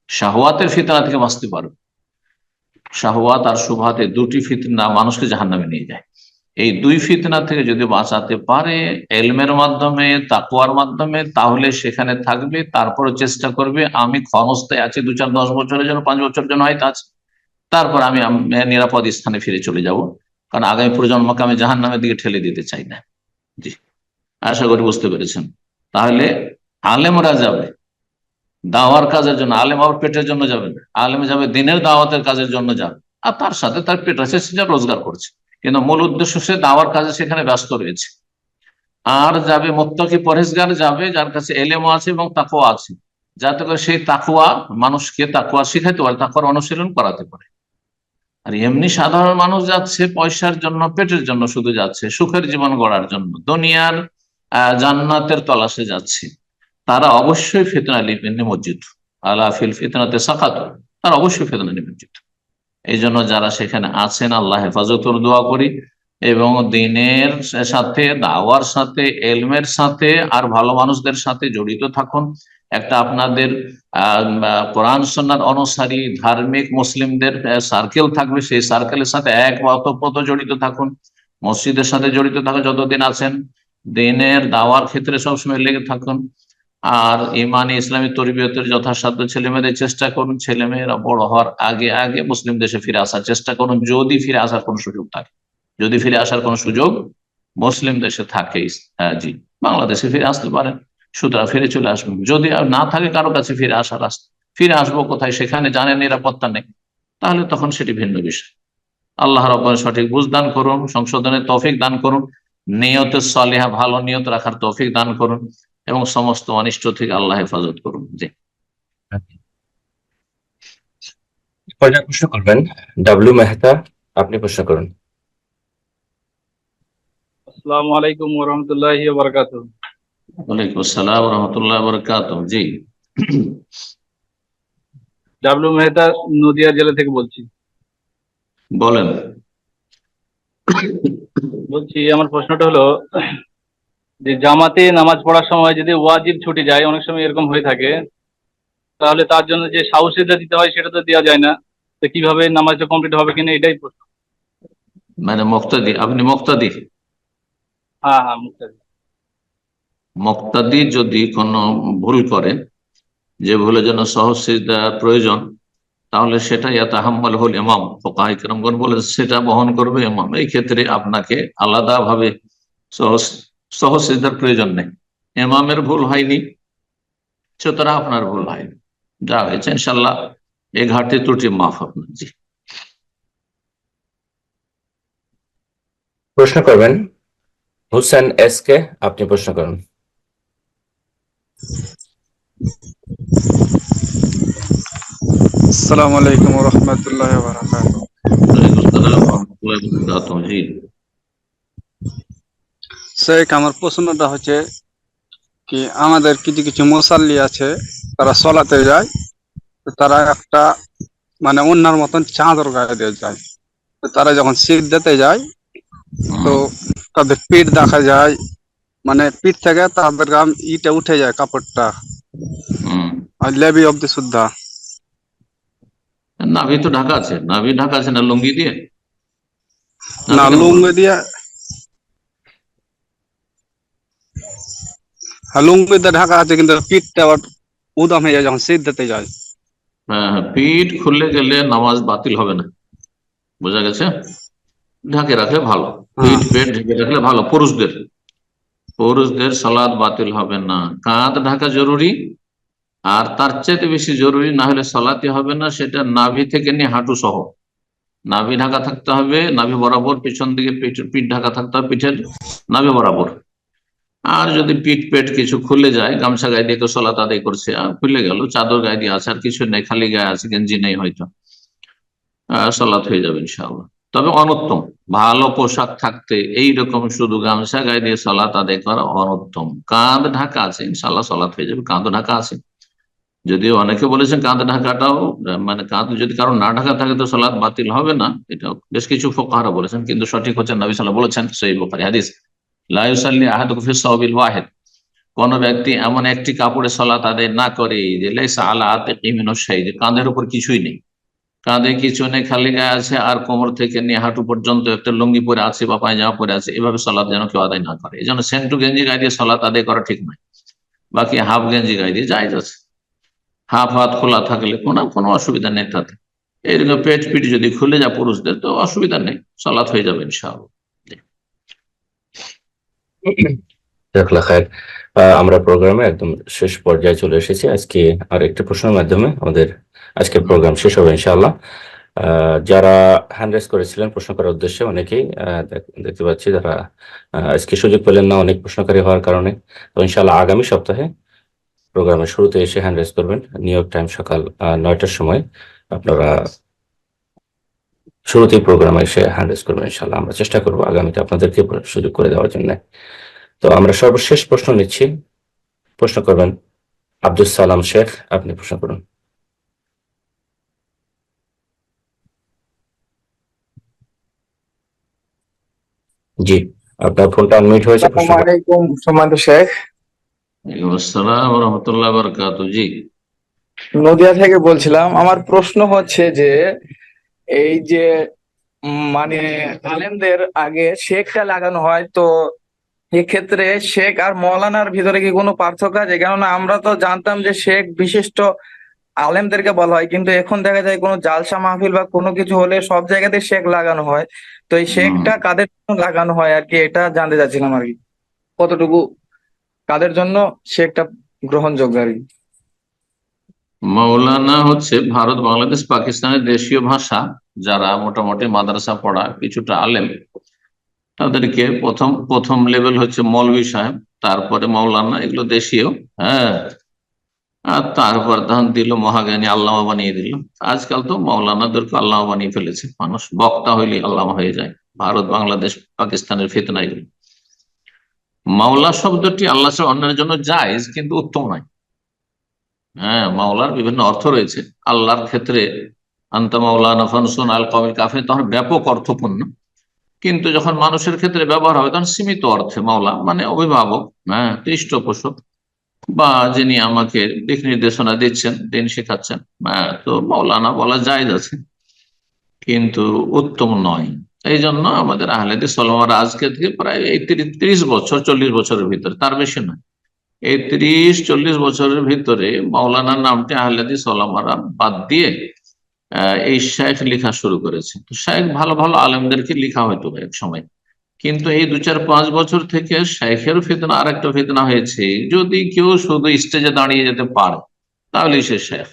শাহওয়াতের ফিতনা থেকে বাঁচতে পারবে। শাহওয়াত আর শুবহাতে দুটি ফিতনা মানুষকে জাহান্নামে নিয়ে যায়। এই দুই ফিতনা থেকে যদি বাঁচাতে পারে এলমের মাধ্যমে, তাকওয়ার মাধ্যমে, তাহলে সেখানে থাকবে। তারপরে চেষ্টা করবে আমি ক্ষণস্থায় আছি 2-4-10 বছরের জন্য, 5 বছরের জন্য হয়তো আছে, তারপর আমি নিরাপদ স্থানে ফিরে চলে যাব, কারণ আগামী প্রজন্মকে আমি জাহান্নামের দিকে ঠেলে দিতে চাই না। জি, আশা করি বুঝতে পেরেছেন। তাহলে আলেমরা যাবে দাওয়ার কাজের জন্য, আলেম আবার পেটের জন্য যাবে না, আলেম যাবে দিনের দাওয়াতের কাজের জন্য যাবে, আর তার সাথে তার পেট আছে, সে যা রোজগার করছে, কিন্তু মূল উদ্দেশ্য সে দাওয়ার কাজে সেখানে ব্যস্ত রয়েছে। আর যাবে মুত্তাকি পরহেজগার, যাবে যার কাছে এলেমও আছে এবং তাকওয়া আছে, যাতে করে সেই তাকওয়া মানুষকে তাকওয়া শিখাইতে পারে, তাকওয়ার অনুশীলন করাতে পারে। আর এমনি সাধারণ মানুষ যাচ্ছে পয়সার জন্য, পেটের জন্য শুধু যাচ্ছে, সুখের জীবন গড়ার জন্য, দুনিয়ার জান্নাতের তলাশে যাচ্ছে, তারা অবশ্যই ফিতনা নিমজ্জিত। আলা ফিল ফিতনাতে সাকাত, তারা অবশ্যই ফিতনা নিমজ্জিত। এই জন্য যারা সেখানে আছেন আল্লাহ হেফাজতের দোয়া করি, এবং দিনের সাথে, দাওয়ার সাথে, এলমের সাথে আর ভালো মানুষদের সাথে জড়িত থাকুন। একটা আপনাদের কোরআন সুন্নাহর অনুসারী ধার্মিক মুসলিমদের সার্কেল থাকবে, সেই সার্কেলের সাথে এক বা অতপ্রত জড়িত থাকুন। মসজিদের সাথে জড়িত থাকুন যতদিন আছেন, দিনের দাওয়ার ক্ষেত্রে সবসময় লেগে থাকুন। আর ইমানি ইসলামী তরবিয়তের যথাসাধ্য ছেলেমেয়েদের চেষ্টা করুন, ছেলেমেয়েরা বড় হওয়ার আগে আগে মুসলিম দেশে ফিরে আসার চেষ্টা করুন, যদি ফিরে আসার কোনো সুযোগ থাকে, যদি ফিরে আসার কোনো সুযোগ মুসলিম দেশে থাকে। হ্যাঁ জি, বাংলাদেশে ফিরে আসতে পারেন, সুতরাং ফিরে চলে আসবেন। যদি আর না থাকে কারো কাছে ফিরে আসার রাস্তা, ফিরে আসবো কোথায়, সেখানে জানেন নিরাপত্তা নেই, তাহলে তখন সেটি ভিন্ন বিষয়। আল্লাহ রাব্বুল সঠিক বুঝ দান করুন, সংশোধনের তৌফিক দান করুন, নিয়তে সালিহা, ভালো নিয়ত রাখার তৌফিক দান করুন, এবং সমস্ত অনিষ্ট থেকে আল্লাহ হেফাজত করুন। জি, প্রশ্ন করবেন ডাব্লিউ মেহতা, আপনি প্রশ্ন করুন। আসসালামু আলাইকুম ওয়া রাহমাতুল্লাহি ওয়া বারাকাতুহু। ওয়ালাইকুম আসসালাম ওয়া রাহমাতুল্লাহি ওয়া বারাকাতুহু। জি, ডাব্লিউ মেহতা, নদিয়া জেলা থেকে বলছি। বলেন। বলছি, আমার প্রশ্নটা হলো যে জামাতে নামাজ পড়ার সময় যদি ওয়াজিব ছুটে যায়, অনেক সময় এরকম হয়ে থাকে, তাহলে তার জন্য যে সাউসিদা দিতে হয় সেটা তো দেওয়া যায় না, তো কিভাবে নামাজটা কমপ্লিট হবে কিনা এটাই প্রশ্ন। মানে মুক্তাদি, আপনি মুক্তাদি? হ্যাঁ হ্যাঁ, মুক্তাদি। মুক্তাদি যদি কোনো ভুল করে, যে ভুলের জন্য সহজ সিজদার প্রয়োজন, তাহলে সেটা ইয়াতাহাম্মাল হুল ইমাম, ফুকাহায়ে কেরামগণ বলে সেটা বহন করবে ইমাম। এই ক্ষেত্রে আপনাকে আলাদাভাবে সহজ সিজদার প্রয়োজন নেই, ইমামের ভুল হয়নি, সুতরাং আপনার ভুল হয়নি, যা হয়েছে ইনশাল্লাহ এই ঘাটতি ত্রুটি মাফ আপনার। জি, প্রশ্ন করবেন হুসেন এস কে, আপনি প্রশ্ন করুন। আসসালামু আলাইকুম ওয়া রাহমাতুল্লাহি ওয়া বারাকাতুহু। ওয়ালাইকুম আসসালাম ওয়া রাহমাতুল্লাহি ওয়া বারাকাতুহু। জি, শেখ, আমার প্রশ্নটা হচ্ছে কি, আমাদের কিছু কিছু মুসাল্লি আছে, তারা সলাতে যায়, তো তারা একটা মানে অন্যার মতন চাদর গায়ে দিয়ে যায়, তো তারা যখন সিজদাতে যায় তো তাদের পিঠ দেখা যায়, মানে পিঠ থেকে তাদের গাম ইটা উঠে যায়, কাপড়টা লেবি অব্দি সুদ্ধা। নাভি তো ঢাকা আছে, নাভি ঢাকা আছে না লুঙ্গি দিয়ে? না, লুঙ্গি দিয়ে, লুঙ্গিতে ঢাকা আছে, কিন্তু পিঠটা আবার উদম হয়ে যায় যখন সিজদাতে যায়। হ্যাঁ, পিঠ খুলে গেলে নামাজ বাতিল হবে না, বোঝা গেছে? ঢাকে রাখলে ভালো, পিঠ পেট ঢেকে রাখলে ভালো। পুরুষদের সালাত বাতিল হবে না। কাঁধ ঢাকা জরুরি, আর তার চাইতে বেশি জরুরি না হলে সালাতে হবে না, সেটা নাভি থেকে নিয়ে হাঁটু সহ নাভি ঢাকা থাকতে হবে, নাভি বরাবর, পিছন দিকে পিঠ ঢাকা থাকতে হবে, পিঠের নাভি বরাবর। আর যদি পিঠ পেট কিছু খুলে যায়, গামছা গায়ে দিয়ে কেউ সালাত আদায় করছে আর খুলে গেল, চাদর গায়ে দিয়ে আছে আর কিছু নেই, খালি গায়ে আছে, গেঞ্জি নেই হয়তো, সালাত হয়ে যাবে ইনশাআল্লাহ। তবে অনুত্তম ভালো পোশাক থাকতে এইরকম শুধু গামছা গায়ে দিয়ে সালাত আদায় করা অনুত্তম। কাঁধ ঢাকা আছে, ইনশাআল্লাহ সালাত হয়ে যাবে, কাঁধ ঢাকা আছে। যদিও অনেকে বলেছেন কাঁধ ঢাকাটাও, মানে কাঁধ যদি কারো না ঢাকা থাকে তো সালাত বাতিল হবে না, এটা বেশ কিছু ফুকাহারা বলেছেন, কিন্তু সঠিক হচ্ছে নবী সাল্লাল্লাহু আলাইহি ওয়াসাল্লাম বলেছেন সহিহ বুখারী হাদিস, লা ইউসাল্লি আহাদুকুম ফি সাওবিল ওয়াহিদ, কোন ব্যক্তি এমন একটি কাপড়ে সালাত আদায় না করে যে লাইসা আলা আতিকি মিনাশ শাই, যে কাঁধের উপর কিছুই নেই, কাঁধে কিছু নেই, খালি গায়ে আছে, আর কোমর থেকে নিয়ে হাঁটু পর্যন্ত একটা লুঙ্গি পরে আছে বা পায়জামা পরে আছে, এভাবে সালাত যেন কেউ আদায় না করে। এই জন্য সেন্টু গেঞ্জি গায়ে দিয়ে সালাত আদায় করা ঠিক নয়। বাকি হাফ গেঞ্জি গায়ে দিয়ে জায়েজ আছে, হাফ হাত খোলা থাকলে কোনো অসুবিধা নেই তাতে। এইরকম পেট পিট যদি খুলে যায় পুরুষদের তো অসুবিধা নেই, সালাত হয়ে যাবে ইনশাআল্লাহ। জাযাকাল্লাহ খায়ের। আমরা প্রোগ্রামে একদম শেষ পর্যায়ে চলে এসেছি। আজকে আর একটি প্রশ্নের মাধ্যমে আমাদের আজকের প্রোগ্রাম শেষ হবে ইনশাআল্লাহ। যারা হ্যান্ড রেজ করেছিলেন প্রশ্ন করার উদ্দেশ্যে, অনেকেই দেখতে পাচ্ছি যারা আজকে সুযোগ পেলেন না অনেক প্রশ্নকারী হওয়ার কারণে, তো ইনশাআল্লাহ আগামী সপ্তাহে প্রোগ্রামের শুরুতে এসে হ্যান্ড রেজ করবেন। নিউ ইয়র্ক টাইম সকাল 9টার সময় আপনারা শুরুতেই প্রোগ্রামে এসে হ্যান্ড রেজ করবেন ইনশাআল্লাহ। আমরা চেষ্টা করবো আগামীতে আপনাদেরকে সুযোগ করে দেওয়ার জন্য। তো আমরা সর্বশেষ প্রশ্ন নিচ্ছি। প্রশ্ন করবেন আব্দুল সালাম শেখ, আপনি প্রশ্ন করুন। জি, আপনার ফোনটা আনমিউট হয়েছে। আসসালামু আলাইকুম সম্মানিত শেখ। ওয়ালাইকুম আসসালাম ওয়া রাহমাতুল্লাহি ওয়া বারাকাতুহু। জি, নদিয়া থেকে বলছিলাম। আমার প্রশ্ন হচ্ছে যে এই যে মানে আলেমদের আগে শেখটা লাগানো হয়, তো এক্ষেত্রে শেখ আর মৌলানার ভিতরে কি কোনো পার্থক্য আছে? কেননা আমরা তো জানতাম যে শেখ বিশিষ্ট আলেমদেরকে বলা হয়, কিন্তু এখন দেখা যায় কোনো জালসা মাহফিল বা কোনো কিছু হলে সব জায়গাতে শেখ লাগানো হয়। তো এই শেখটা কাদের জন্য লাগানো হয় আর কি, এটা জানতে চাচ্ছিলাম আর কি, কতটুকু কাদের জন্য শেখটা গ্রহণযোগ্য আর কি। মাওলানা হচ্ছে ভারত, বাংলাদেশ, পাকিস্তানের দেশীয় ভাষা। যারা মোটামুটি মাদ্রাসা পড়া কিছুটা আলেম, তাদেরকে প্রথম লেভেল হচ্ছে মৌলভী সাহেব, তারপরে মাওলানা, এগুলো দেশীয়। হ্যাঁ, আর তারপর তখন দিল মহাজ্ঞানী, আল্লামা বানিয়ে দিল। আজকাল তো মাওলানাদেরকে আল্লামা বানিয়ে ফেলেছে মানুষ, বক্তা হইলে আল্লামা হয়ে যায়। ভারত, বাংলাদেশ, পাকিস্তানের ফিতনা এগুলো। মাওলা শব্দটি আল্লাহ ছাড়া অন্যের জন্য জায়েজ, কিন্তু উত্তম নয়। হ্যাঁ, মাওলার বিভিন্ন অর্থ রয়েছে। আল্লাহর ক্ষেত্রে আনতা মাওলানা ফানসুরনা আল কওমিল কাফিরিন, তখন ব্যাপক অর্থপূর্ণ। কিন্তু যখন মানুষের ক্ষেত্রে ব্যবহার হবে তখন সীমিত অর্থে। মাওলা মানে অভিভাবক, হ্যাঁ, পৃষ্ঠপোষক, বা যিনি আমাকে দিক নির্দেশনা দিচ্ছেন, দিন শেখাচ্ছেন, তো মাওলানা বলা জায়েজ আছে, কিন্তু উত্তম নয়। এই জন্য আমাদের আহলে হাদিস ওলামারা আজকে থেকে প্রায় এই 30 বছর 40 বছরের ভিতরে, তার বেশি নয়, এই 30-40 বছরের ভিতরে মাওলানার নামটি আহলে হাদিস ওলামারা বাদ দিয়ে এই শেখ লেখা শুরু করেছে। তো শেখ ভালো ভালো আলেমদেরকে লেখা হয়তো এক সময়, কিন্তু এই 2-4-5 বছর থেকে শেখের ফিতনা আর একটা ফিতনা হয়েছে। যদি কেউ শুধু স্টেজে দাঁড়িয়ে যেতে পারে তাহলে সে শেখ,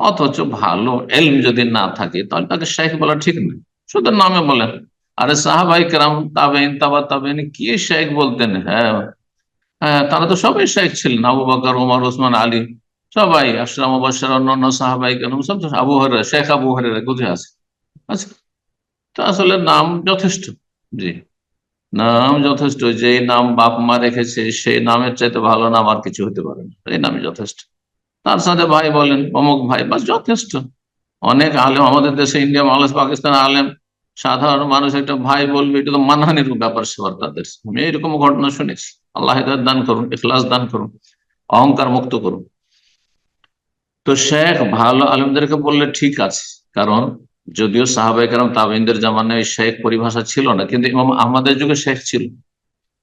অথচ ভালো এলম যদি না থাকে তাহলে তাকে শেখ বলা ঠিক নয়, শুধু নামে বলেন। আরে সাহাবাই কেরাম, তাবেইন, তাবা তাবেইন, কি শেখ বলতেন? হ্যাঁ হ্যাঁ, তারা তো সবাই শেখ ছিলেন। আবু বকর, ওমর, ওসমান, আলী, সবাই, আশরা মুবাশশির, অন্যান্য সাহাবাই কেরাম সব, আবু হুরায়রা, শেখ আবু হুরায়রা কোথায় আছে? আচ্ছা, তো আসলে নাম যথেষ্ট। জি, নাম যথেষ্ট। যে নাম বাপ মা রেখেছে সেই নামের চাইতে ভালো নাম আর কিছু হতে পারে না, এই নামই যথেষ্ট। তার সাথে ভাই বলেন, অমুক ভাই, বাস যথেষ্ট। অনেক আলেম আমাদের দেশে, ইন্ডিয়া, বাংলাদেশ, পাকিস্তান আলেম, সাধারণ মানুষ একটা ভাই বলবে, এটা তো মানহানির ব্যাপার সেবার তাদের। আমি এরকম ঘটনা শুনেছি। আল্লাহ হিদায়াত দান করুন, ইখলাস দান করুন, অহংকার মুক্ত করুন। তো শেখ ভালো আলেমদেরকে বললে ঠিক আছে, কারণ যদিও সাহাবায়ে কেরাম, তাবেঈনদের জামানায় শেখ পরিভাষা ছিল না, কিন্তু ইমাম আহমদের যুগে শেখ ছিল।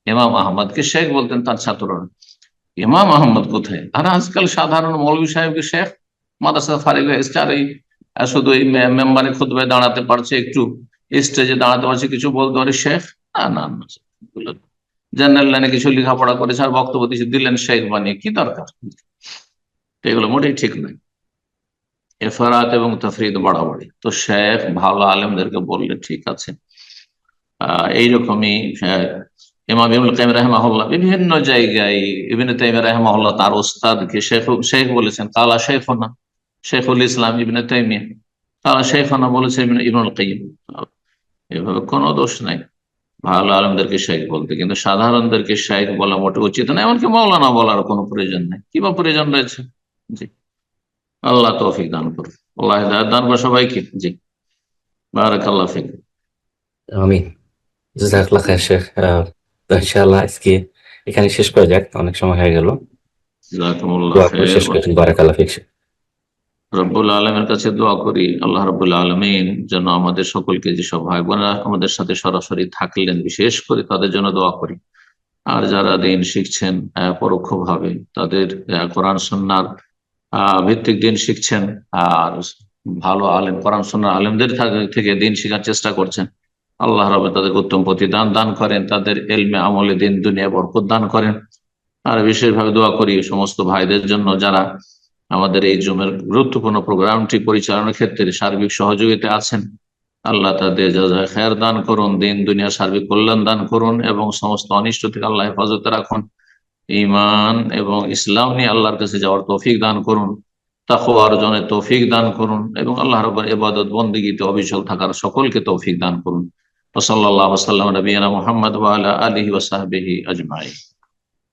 ইমাম আহমদকে শেখ বলতেন তার ছাত্ররা। ইমাম আহমদ কোথায়? আর আজকাল সাধারণ মৌলভী সাহেবকে শেখ, মাদ্রাসা ফারিগ হয়ে এসছে, আর এই শুধু এই মেম্বারে খুতবায় দাঁড়াতে পারছে, একটু স্টেজে দাঁড়াতে পারছে, কিছু বলতে পারে শেখ। না, জেনারেল লাইনে কিছু লেখাপড়া করেছে আর বক্তব্য দিলেন শেখ বানিয়ে, কি দরকার? এগুলো মোটেই ঠিক নয়, এফরাত এবং তাফরিদ বাড়াবাড়ি। তো শেখ ভালো আলেমদেরকে বললে ঠিক আছে। এইরকমই ইমাম ইবনুল কাইয়িম রাহিমাহুল্লাহ বিভিন্ন জায়গায়, ইবনে তাইমিয়া রাহিমাহুল্লাহ তার ওস্তাদকে শেখ বলেছেন, কালা শেখুনা শেখুল ইসলাম ইবনে তাইমিয়া, কালা শেখুনা বলেছেন ইবনুল কাইয়িম। এভাবে কোনো দোষ নাই ভালো আলেমদেরকে শেখ বলতে, কিন্তু সাধারণদেরকে শেখ বলা মোটে উচিত না, এমনকি মাওলানা বলার কোনো প্রয়োজন নেই। কি বা প্রয়োজন রয়েছে? জি, আল্লাহ তৌফিক দান করুন, আল্লাহ হিদায়াত দান করুন সবাইকে। জি, বারাকাল্লাহ ফিক। আমিন। জাযাকাল্লাহ খায়ের শেখ। ইনশাআল্লাহ আজকে এখানে শেষ করা যাক, অনেক সময় হয়ে গেল। জাযাকুমুল্লাহ দোয়া করে খায়ের। শেষ করুন। বারাকাল্লাহ ফিক। রব্বুল আলমের কাছে দোয়া করি আল্লাহ রব্বুল আলমিন যেন আমাদের সকলকে, যেসব ভাই বোনেরা আমাদের সাথে সরাসরি থাকলেন বিশেষ করে তাদের জন্য দোয়া করি, আর যারা দিন শিখছেন পরোক্ষভাবে তাদের কোরআন সুন্নাহর ভিত্তিক দিন শিখছেন, আর ভালো আলেম কোরআন সুন্নাহর আলেমদের থেকে দিন শেখার চেষ্টা করছেন, আল্লাহ রাব্বু তাদের উত্তম প্রতিদান দান করেন, তাদের এলমে আমলে দিন দুনিয়া বরকত দান করেন। আর বিশেষভাবে দোয়া করি সমস্ত ভাইদের জন্য যারা আমাদের এই জুমের গুরুত্বপূর্ণ প্রোগ্রামটি পরিচালনার ক্ষেত্রে সার্বিক সহযোগিতা আছেন, আল্লাহ তাদের জাযায়ে খায়ের দান করুন, দিন দুনিয়া সার্বিক কল্যাণ দান করুন এবং সমস্ত অনিষ্ট থেকে আল্লাহ হেফাজতে রাখুন। ঈমান এবং ইসলাম নিয়ে আল্লাহর কাছে যাওয়ার তৌফিক দান করুন, তাকওয়া অর্জনের তৌফিক দান করুন এবং আল্লাহ রাব্বুল ইবাদত বন্দেগীতে অবিচল থাকার সকলকে তৌফিক দান করুন। ওয়া সাল্লাল্লাহু ওয়া সাল্লাম আলা নবিয়িনা মুহাম্মদ ওয়া আলা আলিহি ওয়া সাহবিহি আজমাইন।